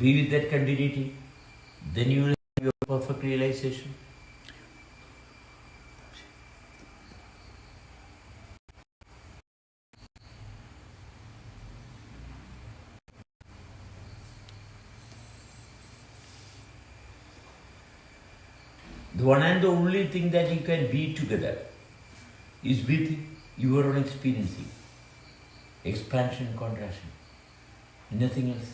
Speaker 1: Be with that continuity, then you will have your perfect realization. The one and the only thing that you can be together is with your own experiencing, expansion and contraction, nothing else.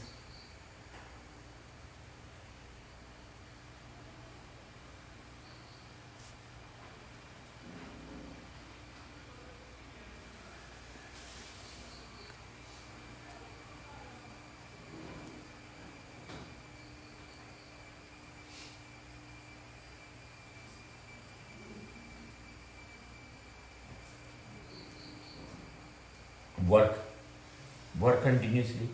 Speaker 1: Work continuously.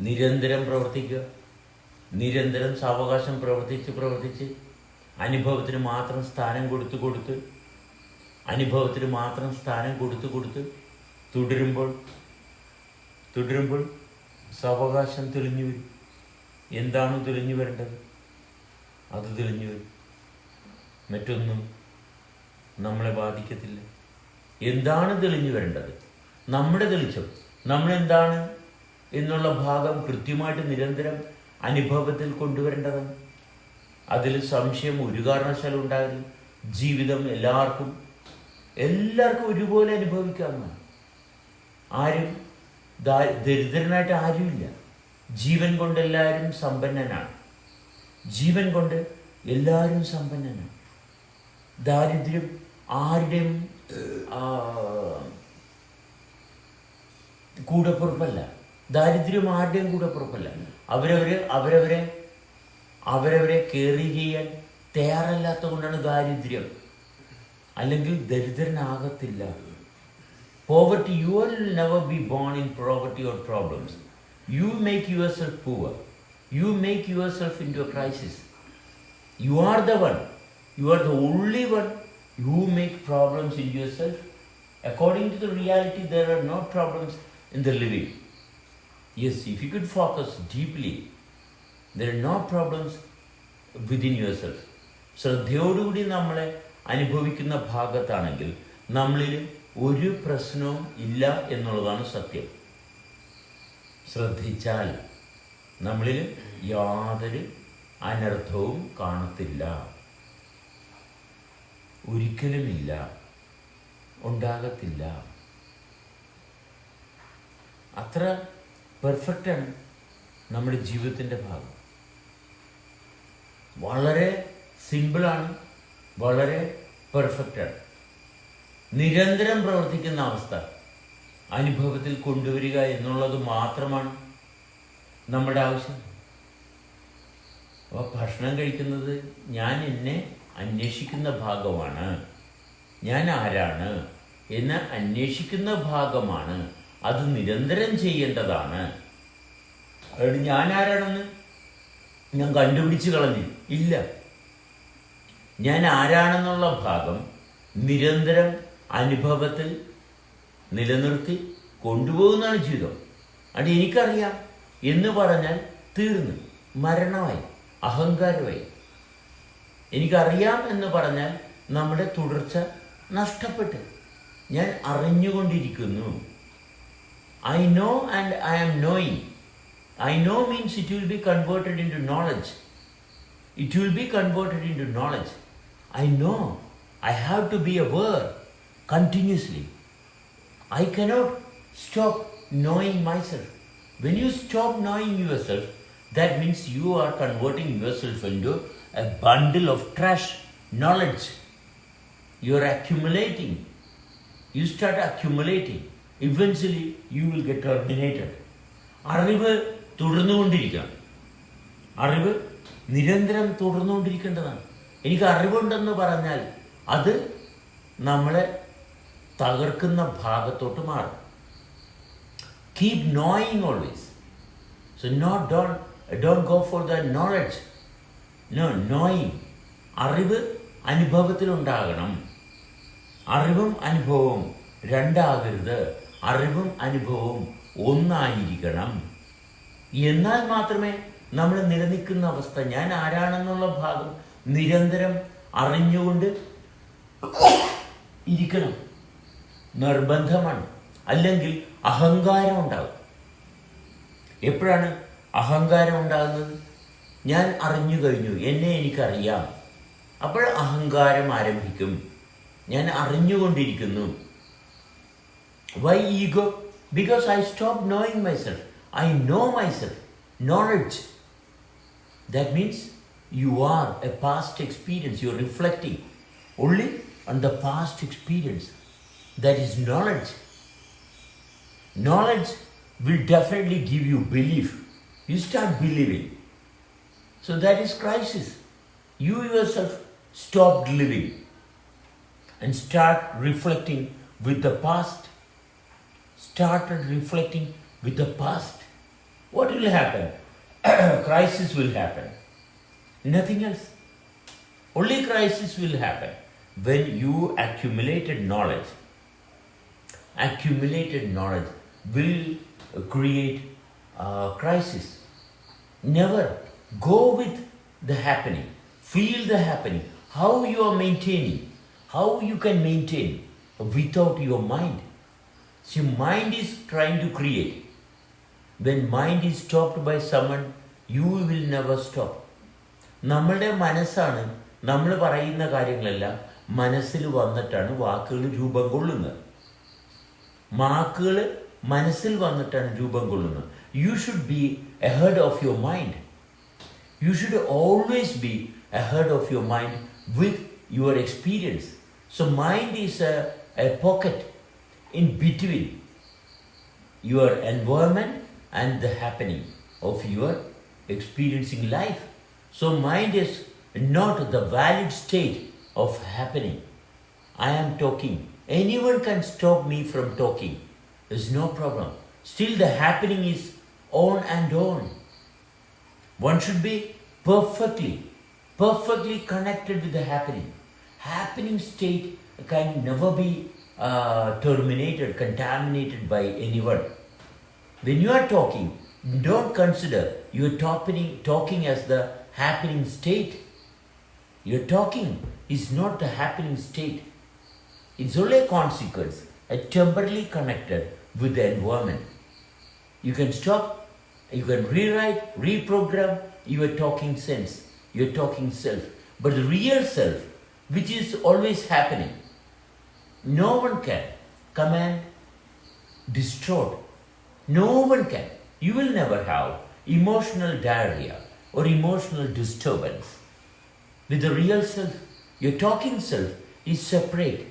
Speaker 1: നിരന്തരം പ്രവർത്തിക്കുക. നിരന്തരം സാവകാശം പ്രവർത്തിച്ച് അനുഭവത്തിന് മാത്രം സ്ഥാനം കൊടുത്ത് തുടരുമ്പോൾ സാവകാശം തെളിഞ്ഞു വരും. എന്താണോ തെളിഞ്ഞു വരേണ്ടത് അത് തെളിഞ്ഞു വരും. മറ്റൊന്നും നമ്മളെ ബാധിക്കത്തില്ല. എന്താണ് തെളിഞ്ഞു വരേണ്ടത്? നമ്മുടെ തെളിച്ചം, നമ്മളെന്താണ് എന്നുള്ള ഭാഗം കൃത്യമായിട്ട് നിരന്തരം അനുഭവത്തിൽ കൊണ്ടുവരേണ്ടതാണ്. അതിൽ സംശയം ഒരു കാരണവശാലും ഉണ്ടാകില്ല. ജീവിതം എല്ലാവർക്കും ഒരുപോലെ അനുഭവിക്കാവുന്നതാണ്. ആരും ദരിദ്രനായിട്ട് ആരുമില്ല. ജീവൻ കൊണ്ട് എല്ലാവരും സമ്പന്നനാണ്. ദാരിദ്ര്യം ആരുടെയും കൂടപ്പുറപ്പല്ല. അവരവരെ കെയറി ചെയ്യാൻ തയ്യാറല്ലാത്തത് കൊണ്ടാണ് ദാരിദ്ര്യം. അല്ലെങ്കിൽ ദരിദ്രനാകത്തില്ല. Poverty, you will never be born in poverty or problems. You make yourself poor. You make yourself into a crisis. You are the one. You are the only one who make problems in yourself. According to the reality, there are no problems in the living. Yes, if you could focus deeply, there are no problems within yourself. ശ്രദ്ധയോടുകൂടി നമ്മളെ അനുഭവിക്കുന്ന ഭാഗത്താണെങ്കിൽ നമ്മളിൽ ഒരു പ്രശ്നവും ഇല്ല എന്നുള്ളതാണ് സത്യം. ശ്രദ്ധിച്ചാൽ നമ്മളിൽ യാതൊരു അനർത്ഥവും കാണത്തില്ല, ഒരിക്കലുമില്ല, ഉണ്ടാകത്തില്ല. അത്ര പെർഫെക്റ്റാണ് നമ്മുടെ ജീവിതത്തിൻ്റെ ഭാഗം. വളരെ സിമ്പിളാണ്, വളരെ പെർഫെക്റ്റാണ്. നിരന്തരം പ്രവർത്തിക്കുന്ന അവസ്ഥ അനുഭവത്തിൽ കൊണ്ടുവരിക എന്നുള്ളത് മാത്രമാണ് നമ്മുടെ ആവശ്യം. അപ്പോൾ ഭക്ഷണം കഴിക്കുന്നത് ഞാൻ എന്നെ അന്വേഷിക്കുന്ന ഭാഗമാണ്, ഞാൻ ആരാണ് എന്ന് അന്വേഷിക്കുന്ന ഭാഗമാണ്. അത് നിരന്തരം ചെയ്യേണ്ടതാണ്. അതുകൊണ്ട് ഞാൻ ആരാണെന്ന് ഞാൻ കണ്ടുപിടിച്ച് കളഞ്ഞു ഇല്ല. ഞാൻ ആരാണെന്നുള്ള ഭാഗം നിരന്തരം അനുഭവത്തിൽ നിലനിർത്തി കൊണ്ടുപോകുന്നതാണ് ജീവിതം. അത് എനിക്കറിയാം എന്ന് പറഞ്ഞാൽ തീർന്ന്, മരണമായി, അഹങ്കാരമായി. എനിക്കറിയാം എന്ന് പറഞ്ഞാൽ നമ്മുടെ തുടർച്ച നഷ്ടപ്പെട്ട്. ഞാൻ അറിഞ്ഞുകൊണ്ടിരിക്കുന്നു. I know and I am knowing. I know means it will be converted in to knowledge. It will be converted in to knowledge. I know I have to be aware continuously. I cannot stop knowing myself. When you stop knowing yourself, that means you are converting yourself into a bundle of trash knowledge. You are accumulating. You start accumulating. Eventually, you will get terminated. അറിവ് തുടർന്നുകൊണ്ടിരിക്കണം. അറിവ് നിരന്തരം തുടർന്നുകൊണ്ടിരിക്കേണ്ടതാണ്. എനിക്ക് അറിവുണ്ടെന്ന് പറഞ്ഞാൽ അത് നമ്മളെ തകർക്കുന്ന ഭാഗത്തോട്ട് മാറും. Keep knowing always. So don't go for the knowledge. Knowing. അറിവ് അനുഭവത്തിലുണ്ടാകണം. അറിവും അനുഭവവും രണ്ടാകരുത്. അറിവും അനുഭവവും ഒന്നായിരിക്കണം. എന്നാൽ മാത്രമേ നമ്മൾ നിലനിൽക്കുന്ന അവസ്ഥ, ഞാൻ ആരാണെന്നുള്ള ഭാഗം നിരന്തരം അറിഞ്ഞുകൊണ്ട് ഇരിക്കണം. നിർബന്ധമാണ്. അല്ലെങ്കിൽ അഹങ്കാരം ഉണ്ടാകും. എപ്പോഴാണ് അഹങ്കാരം ഉണ്ടാകുന്നത്? ഞാൻ അറിഞ്ഞു കഴിഞ്ഞു, എന്നെ എനിക്കറിയാം. അപ്പോൾ അഹങ്കാരം ആരംഭിക്കും. ഞാൻ അറിഞ്ഞുകൊണ്ടിരിക്കുന്നു. Why ego? Because I stop knowing myself. I know myself. Knowledge. That means you are a past experience. You are reflecting only on the past experience. That is knowledge. Knowledge will definitely give you belief. You start believing. So that is crisis. You yourself stopped living and start reflecting with the past. Started reflecting with the past. What will happen? Crisis will happen. Nothing else. Only crisis will happen when you accumulated knowledge. Accumulated knowledge will create crisis. Never go with the happening. Feel the happening. How you are maintaining. How you can maintain without your mind. See, mind is trying to create. When mind is stopped by someone, you will never stop. നമ്മളുടെ മനസ്സാണ് നമ്മൾ പറയുന്ന കാര്യങ്ങളെല്ലാം മനസ്സിൽ വന്നിട്ടാണ് വാക്കുകൾ രൂപം കൊള്ളുന്നത്. വാക്കുകൾ മനസ്സിൽ വന്നിട്ടാണ് രൂപം കൊള്ളുന്നത്. You should be ahead of your mind. You should always be ahead of your mind with your experience. So mind is a pocket in between your environment and the happening of your experiencing life. So mind is not the valid state of happening. I am talking. Anyone can stop me from talking. There's no problem. Still the happening is on and on. One should be perfectly perfectly connected with the happening. Happening state can never be terminated, contaminated by anyone. When you are talking, don't consider you are talking as the happening state. Your talking is not the happening state. It's only a consequence, a temporarily connected with the environment. You can stop, you can rewrite, reprogram your talking sense, your talking self. But the real self, which is always happening, no one can come and distort. No one can. You will never have emotional diarrhea or emotional disturbance. With the real self, your talking self is separate.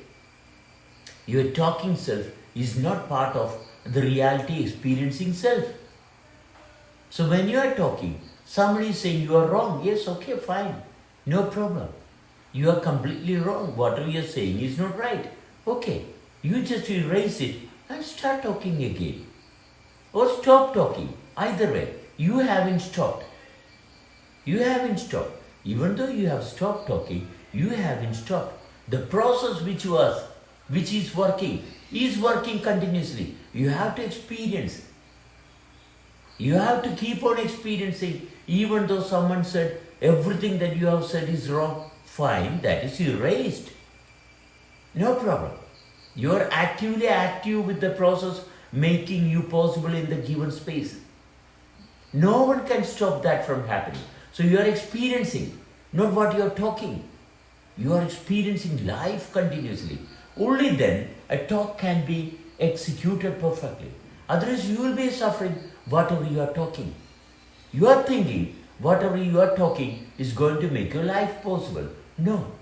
Speaker 1: Your talking self is not part of the reality experiencing self. So when you are talking, somebody is saying you are wrong. Yes, okay, fine. No problem. You are completely wrong. Whatever you are saying is not right. Okay. You just erase it and start talking again. Or stop talking. Either way, you haven't stopped. You haven't stopped. Even though you have stopped talking, you haven't stopped. The process which is working continuously. You have to experience. You have to keep on experiencing. Even though someone said everything that you have said is wrong, fine, that is erased. No problem. You are actively active with the process making you possible in the given space. No one can stop that from happening. So you are experiencing, not what you are talking. You are experiencing life continuously. Only then a talk can be executed perfectly. Otherwise you will be suffering whatever you are talking. You are thinking whatever you are talking is going to make your life possible. No.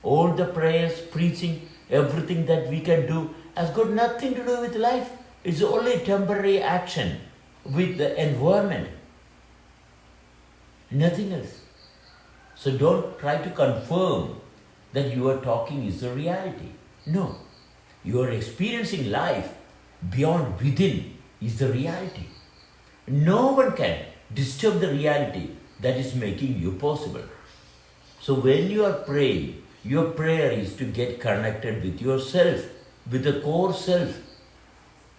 Speaker 1: All the prayers, preaching, everything that we can do has got nothing to do with life. It's only temporary action with the environment. Nothing else. So don't try to confirm that you are talking is the reality. No. You are experiencing life beyond within is the reality. No one can disturb the reality that is making you possible. So when you are praying, your prayer is to get connected with yourself, with the core self.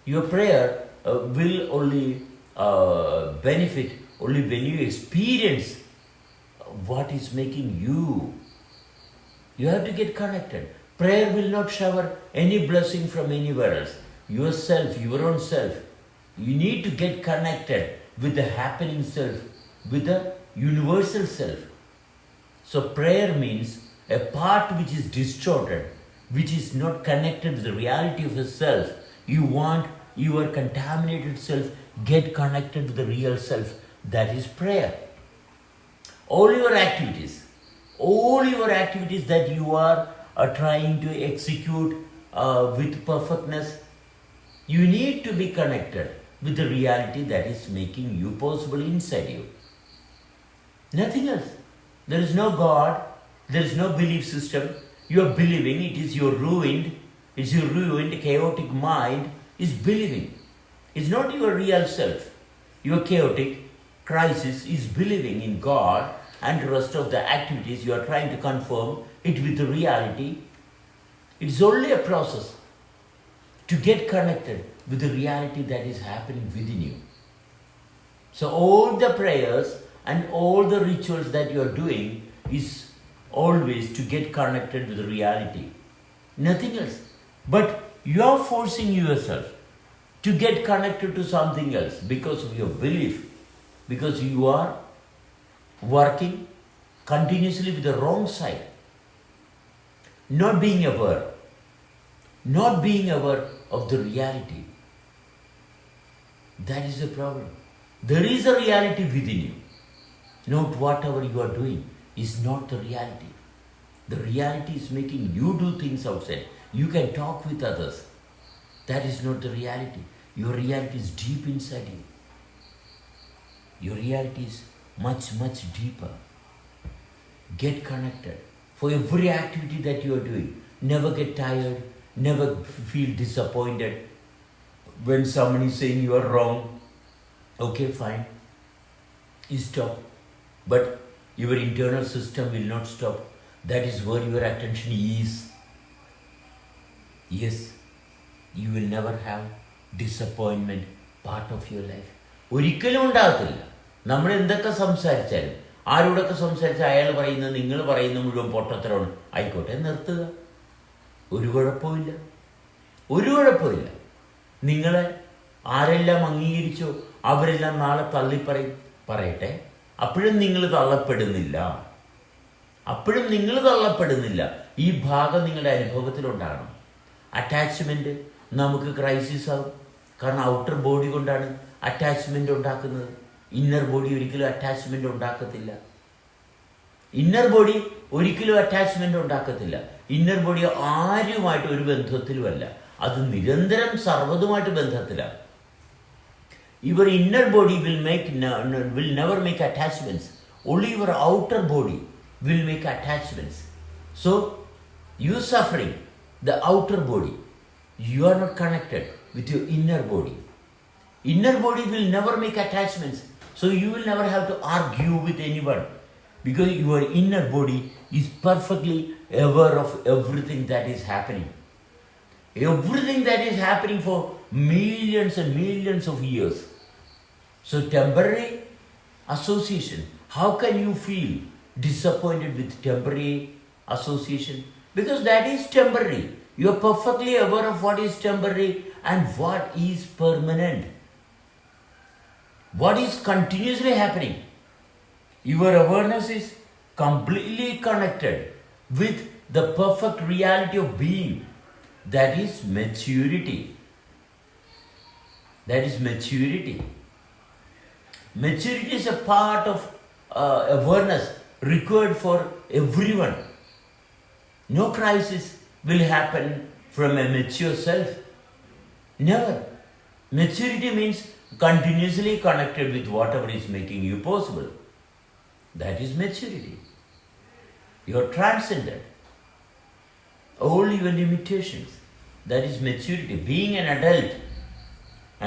Speaker 1: Your prayer will only benefit only when you experience what is making you. You have to get connected. Prayer will not shower any blessing from anywhere else. Yourself, your own self. You need to get connected with the happening self, with the universal self. So prayer means a part which is distorted, which is not connected with the reality of the self. You want your contaminated self get connected with the real self. That is prayer. All your activities that you are trying to execute with perfectness, you need to be connected with the reality that is making you possible inside you. Nothing else. There is no God, there is no belief system. You are believing, it's your ruined, chaotic mind is believing. It's not your real self. Your chaotic crisis is believing in God, and the rest of the activities you are trying to confirm it with the reality. It's only a process to get connected with the reality that is happening within you. So all the prayers and all the rituals that you are doing is always to get connected with the reality. Nothing else. But you are forcing yourself to get connected to something else because of your belief, because you are working continuously with the wrong side. Not being aware of the reality. That is the problem. There is a reality within you. Not whatever you are doing is not the reality. The reality is making you do things outside. You can talk with others. That is not the reality. Your reality is deep inside you. Your reality is much, much deeper. Get connected. For every activity that you are doing, never get tired, never feel disappointed when someone is saying you are wrong. Okay, fine. You stop. But your internal system will not stop. That is where your attention is. Yes, you will never have disappointment part of your life. ഒരിക്കലും ഉണ്ടാകത്തില്ല. നമ്മൾ എന്തൊക്കെ സംസാരിച്ചാലും, ആരോടൊക്കെ സംസാരിച്ചാൽ അയാൾ പറയുന്നത് നിങ്ങൾ പറയുന്ന മുഴുവൻ പൊട്ടത്തരമാണ്, ആയിക്കോട്ടെ നിർത്തുക. ഒരു കുഴപ്പമില്ല, ഒരു കുഴപ്പമില്ല. നിങ്ങളെ ആരെല്ലാം അംഗീകരിച്ചോ അവരെല്ലാം നാളെ പറയട്ടെ. അപ്പോഴും നിങ്ങൾ തള്ളപ്പെടുന്നില്ല, അപ്പോഴും നിങ്ങൾ തള്ളപ്പെടുന്നില്ല. ഈ ഭാഗം നിങ്ങളുടെ അനുഭവത്തിലുണ്ടാകണം. അറ്റാച്ച്മെൻറ്റ് നമുക്ക് ക്രൈസിസ് ആകും. കാരണം ഔട്ടർ ബോഡി കൊണ്ടാണ് അറ്റാച്ച്മെൻ്റ് ഉണ്ടാക്കുന്നത്. ഇന്നർ ബോഡി ഒരിക്കലും അറ്റാച്ച്മെൻ്റ് ഉണ്ടാക്കത്തില്ല. ഇന്നർ ബോഡി ഒരിക്കലും അറ്റാച്ച്മെൻ്റ് ഉണ്ടാക്കത്തില്ല. ഇന്നർ ബോഡി ആരുമായിട്ട് ഒരു ബന്ധത്തിലുമല്ല, അത് നിരന്തരം സർവ്വതുമായിട്ട് ബന്ധത്തിലാണ്. Your inner body will never make attachments. Only your outer body will make attachments. So, you suffering the outer body. You are not connected with your inner body. Inner body will never make attachments. So, you will never have to argue with anyone. Because your inner body is perfectly aware of everything that is happening. Everything that is happening for millions and millions of years. So temporary association, how can you feel disappointed with temporary association? Because that is temporary. You are perfectly aware of what is temporary and what is permanent. What is continuously happening. Your awareness is completely connected with the perfect reality of being. That is maturity. That is maturity. Maturity is a part of awareness required for everyone. No crisis will happen from a mature self. Never. Maturity means continuously connected with whatever is making you possible. That is maturity. You are transcended all your limitations. That is maturity. Being an adult.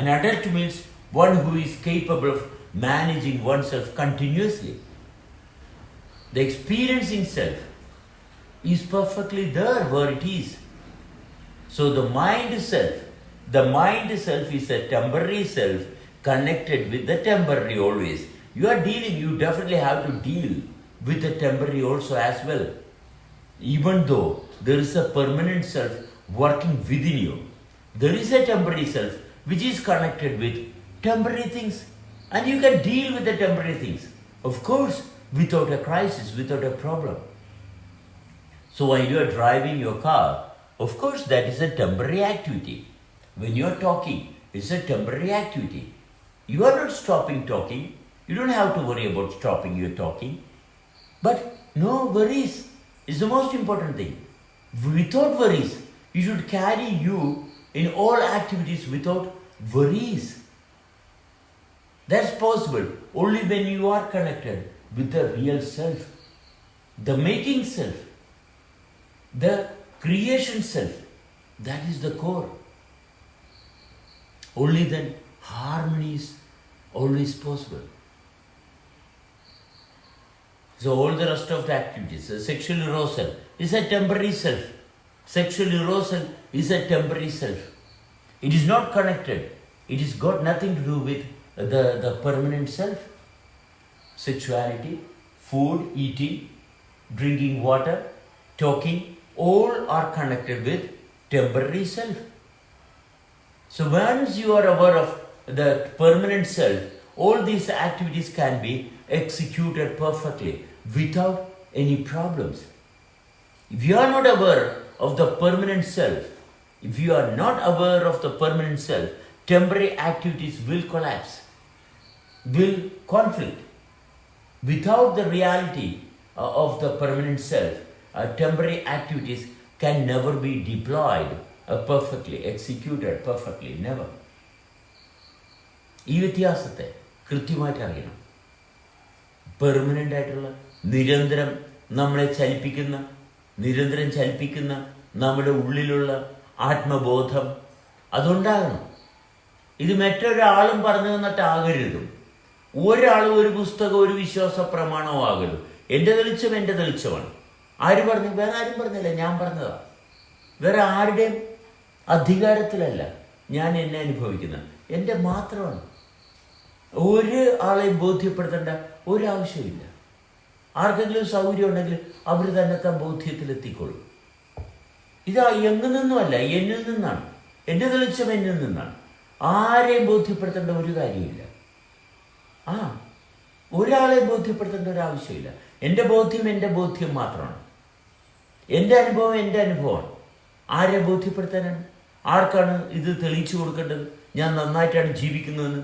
Speaker 1: An adult means one who is capable of managing oneself continuously. The experiencing self is perfectly there where it is. So the mind self is a temporary self connected with the temporary always. You definitely have to deal with the temporary also as well. Even though there is a permanent self working within you, there is a temporary self which is connected with temporary things. And you can deal with the temporary things, of course, without a crisis, without a problem. So while you are driving your car, of course, that is a temporary activity. When you are talking, it's a temporary activity. You are not stopping talking. You don't have to worry about stopping your talking. But no worries is the most important thing. Without worries, you should carry you in all activities without worries. That's possible only when you are connected with the real self, the making self, the creation self. That is the core. Only then harmony is always possible. So all the rest of the activities, sexual arousal is a temporary self. Sexual arousal is a temporary self. It is not connected. It has got nothing to do with the permanent self. Sexuality, food, eating, drinking water, talking, all are connected with temporary self. So once you are aware of the permanent self, all these activities can be executed perfectly without any problems. If you are not aware of the permanent self, temporary activities will collapse, will conflict. Without the reality of the permanent self, temporary activities can never be deployed perfectly, executed perfectly, never. ഈ വ്യത്യാസത്തെ കൃത്യമായിട്ട് അറിയണം. Permanent ആയിട്ടുള്ള നിരന്തരം ചലിപ്പിക്കുന്ന നമ്മുടെ ഉള്ളിലുള്ള ആത്മബോധം അതുണ്ടാകണം. ഇത് മറ്റൊരാളും പറഞ്ഞു തന്നിട്ടാകരുത്. ഒരാളും ഒരു പുസ്തകം ഒരു വിശ്വാസ പ്രമാണമാകരുത്. എൻ്റെ തെളിച്ചമാണ്. ആര് പറഞ്ഞു? വേറെ ആരും പറഞ്ഞില്ല, ഞാൻ പറഞ്ഞതാ. വേറെ ആരുടെയും അധികാരത്തിലല്ല ഞാൻ എന്നെ അനുഭവിക്കുന്നത്, എൻ്റെ മാത്രമാണ്. ഒരു ആളെയും ബോധ്യപ്പെടുത്തേണ്ട ഒരാവശ്യമില്ല. ആർക്കെങ്കിലും സൗകര്യം ഉണ്ടെങ്കിൽ അവർ തന്നെത്താൻ ബോധ്യത്തിലെത്തിക്കൊള്ളും. ഇതാ എങ്ങു നിന്നുമല്ല, എന്നിൽ നിന്നാണ്. എൻ്റെ തെളിച്ചം എന്നിൽ നിന്നാണ്. ആരെയും ബോധ്യപ്പെടുത്തേണ്ട ഒരു കാര്യമില്ല. ഒരാളെയും ബോധ്യപ്പെടുത്തേണ്ട ഒരാവശ്യമില്ല. എൻ്റെ ബോധ്യം മാത്രമാണ്. എൻ്റെ അനുഭവം എൻ്റെ അനുഭവമാണ്. ആരെ ബോധ്യപ്പെടുത്താനാണ്? ആർക്കാണ് ഇത് തെളിയിച്ചു കൊടുക്കേണ്ടത്? ഞാൻ നന്നായിട്ടാണ് ജീവിക്കുന്നതെന്ന്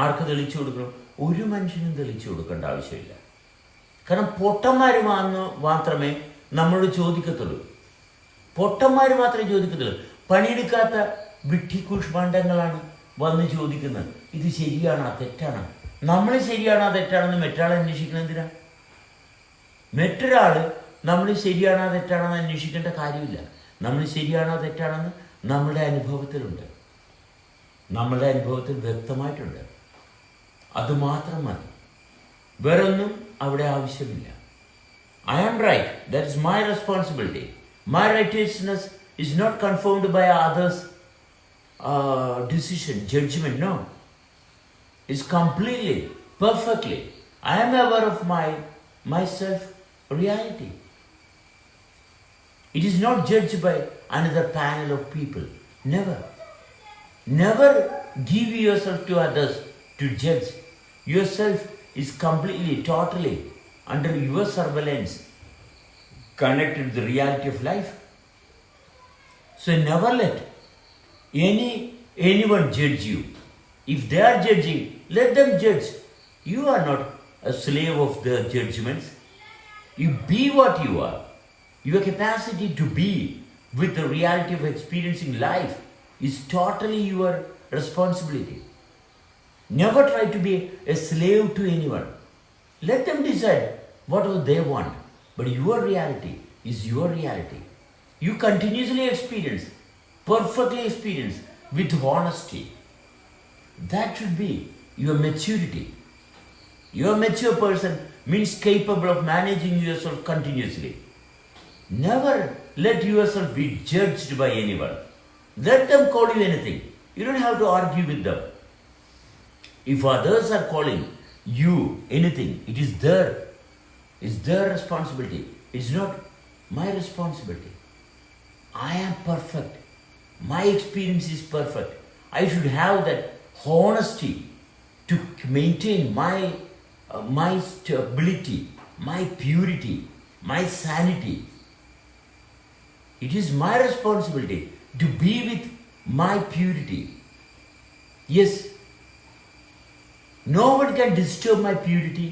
Speaker 1: ആർക്ക് തെളിയിച്ചു കൊടുക്കണം? ഒരു മനുഷ്യനും തെളിയിച്ചു കൊടുക്കേണ്ട ആവശ്യമില്ല. കാരണം പൊട്ടന്മാർ മാത്രമേ നമ്മളോട് ചോദിക്കത്തുള്ളൂ. പൊട്ടന്മാർ മാത്രമേ ചോദിക്കത്തുള്ളൂ. പണിയെടുക്കാത്ത വിഡ്ഢിക്കൂഷ്മാണ്ഡങ്ങളാണ് വന്ന് ചോദിക്കുന്നത്, ഇത് ശരിയാണോ തെറ്റാണോ? നമ്മൾ ശരിയാണോ തെറ്റാണെന്ന് മറ്റൊരാളെ അന്വേഷിക്കണം എന്തിനാ? മറ്റൊരാൾ നമ്മൾ ശരിയാണോ തെറ്റാണോ എന്ന് അന്വേഷിക്കേണ്ട കാര്യമില്ല. നമ്മൾ ശരിയാണോ തെറ്റാണെന്ന് നമ്മുടെ അനുഭവത്തിലുണ്ട്, നമ്മളുടെ അനുഭവത്തിൽ വ്യക്തമായിട്ടുണ്ട്. അതുമാത്രം മതി, വേറൊന്നും അവിടെ ആവശ്യമില്ല. I am right, that is my responsibility. My righteousness is not confirmed by others' decision, judgment, no. It's completely, perfectly. I am aware of myself reality. It is not judged by another panel of people. Never. Never give yourself to others to judge. Yourself is completely, totally under your surveillance, connected to the reality of life. So never let anyone judge you. If they are judging, let them judge. You are not a slave of their judgments. You be what you are. Your capacity to be with the reality of experiencing life is totally your responsibility. Never try to be a slave to anyone. Let them decide whatever they want. But your reality is your reality. You continuously experience, perfectly experience with honesty. That should be your maturity. Your mature person means capable of managing yourself continuously. Never let yourself be judged by anyone. Let them call you anything. You don't have to argue with them. If others are calling you anything, it is their responsibility. It's not my responsibility. I am perfect. My experience is perfect. I should have that honesty to maintain my stability, my purity, my sanity. It is my responsibility to be with my purity. Yes, no one can disturb my purity,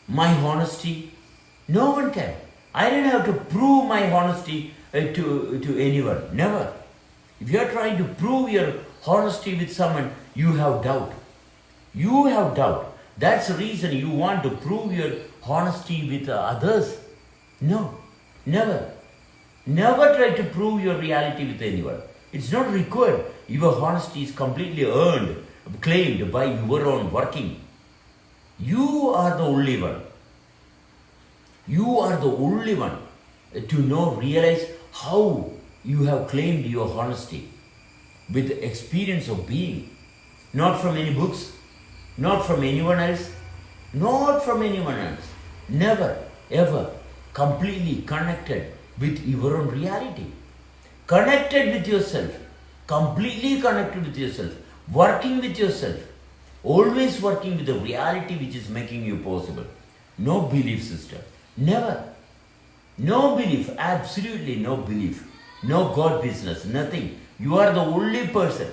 Speaker 1: my honesty. No one can. I didn't have to prove my honesty to anyone. Never. If you are trying to prove your honesty with someone, you have doubt. You have doubt. That's the reason you want to prove your honesty with others. No, never. Never try to prove your reality with anyone. It's not required. Your honesty is completely earned, claimed by your own working. You are the only one. You are the only one to realize how you have claimed your honesty with the experience of being. Not from any books, not from anyone else, not from anyone else. Never, ever completely connected with your own reality. Connected with yourself, completely connected with yourself, working with yourself, always working with the reality which is making you possible. No belief system, never. No belief, absolutely no belief, no God business, nothing. You are the only person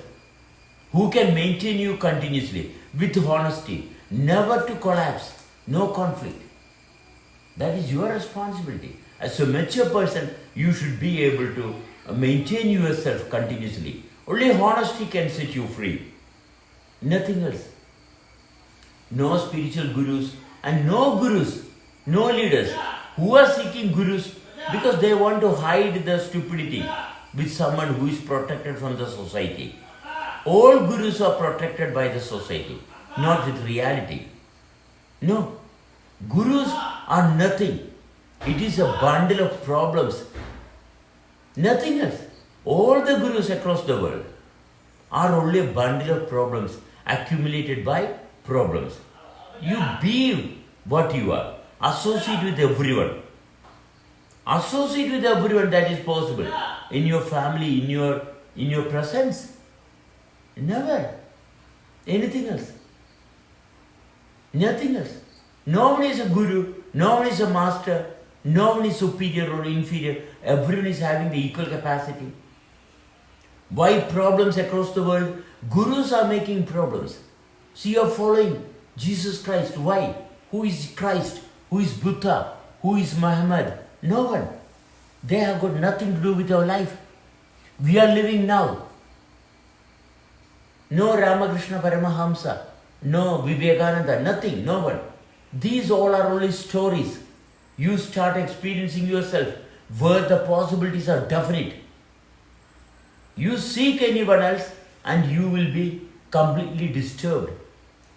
Speaker 1: who can maintain you continuously with honesty, never to collapse, no conflict. That is your responsibility. As a mature person, you should be able to maintain yourself continuously. Only honesty can set you free. Nothing else. No spiritual gurus and no gurus, no leaders who are seeking gurus because they want to hide their stupidity with someone who is protected from the society. All gurus are protected by the society, not with reality. No. Gurus are nothing. It is a bundle of problems. Nothing else. All the gurus across the world are only a bundle of problems accumulated by problems. You be what you are. Associate with everyone. Associate with everyone that is possible. In your family, in your presence. Never. Anything else. Nothing else. No one is a guru, no one is a master, no one is superior or inferior. Everyone is having the equal capacity. Why problems across the world? Gurus are making problems. See, you are following Jesus Christ. Why? Who is Christ? Who is Buddha? Who is Muhammad? No one. They have got nothing to do with our life. We are living now. No Ramakrishna Paramahamsa, no Vivekananda, nothing, no one. These all are only stories. You start experiencing yourself where the possibilities are definite. You seek anyone else and you will be completely disturbed.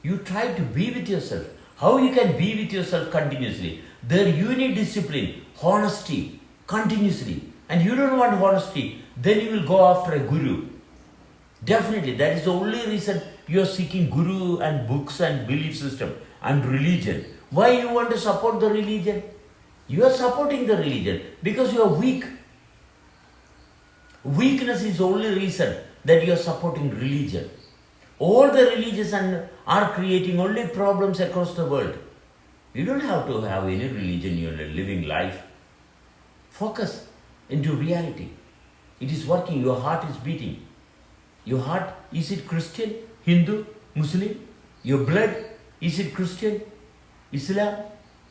Speaker 1: You try to be with yourself. How you can be with yourself continuously? There you need discipline, honesty, continuously. And you don't want honesty, then you will go after a guru. Definitely, that is the only reason you are seeking guru and books and belief system and religion. Why you want to support the religion? You are supporting the religion because you are weak. Weakness is the only reason that you are supporting religion. All the religions are creating only problems across the world. You don't have to have any religion in your living life. Focus into reality. It is working, your heart is beating. Your heart, is it Christian, Hindu, Muslim? Your blood, is it Christian, Islam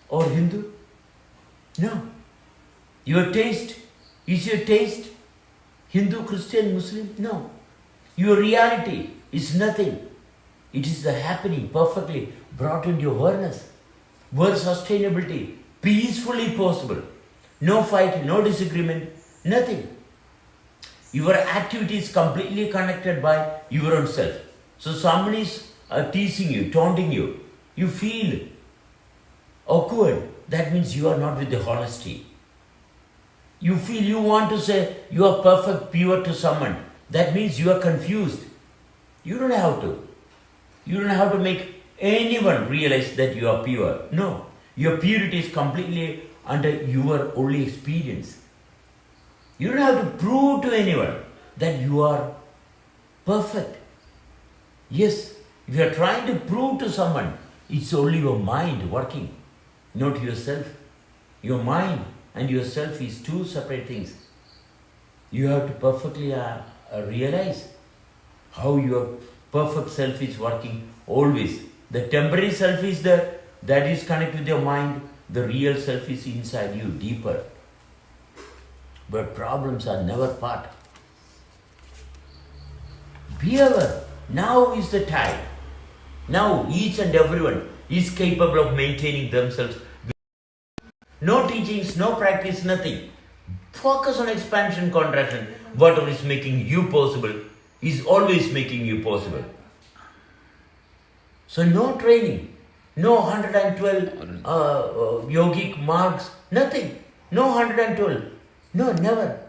Speaker 1: or Hindu? No. Your taste, is your taste Hindu, Christian, Muslim? No. Your reality is nothing. It is the happening perfectly brought into awareness. Where sustainability, peacefully possible. No fight, no disagreement, nothing. Your activity is completely connected by your own self. So somebody is teasing you, taunting you. You feel awkward. That means you are not with the honesty. You feel you want to say you are perfect, pure to someone. That means you are confused. You don't have to. You don't have to make anyone realize that you are pure. No. Your purity is completely under your only experience. You don't have to prove to anyone that you are perfect. Yes, if you are trying to prove to someone, it's only your mind working, not yourself. Your mind and yourself is two separate things. You have to perfectly realize how your perfect self is working always. The temporary self is there, that is connected with your mind. The real self is inside you, deeper. But problems are never part. Be aware. Now is the time. Now each and everyone is capable of maintaining themselves. No teachings, no practice, nothing. Focus on expansion, contraction. Whatever is making you possible is always making you possible. So no training, no 112 yogic marks, nothing. No 112. No, never.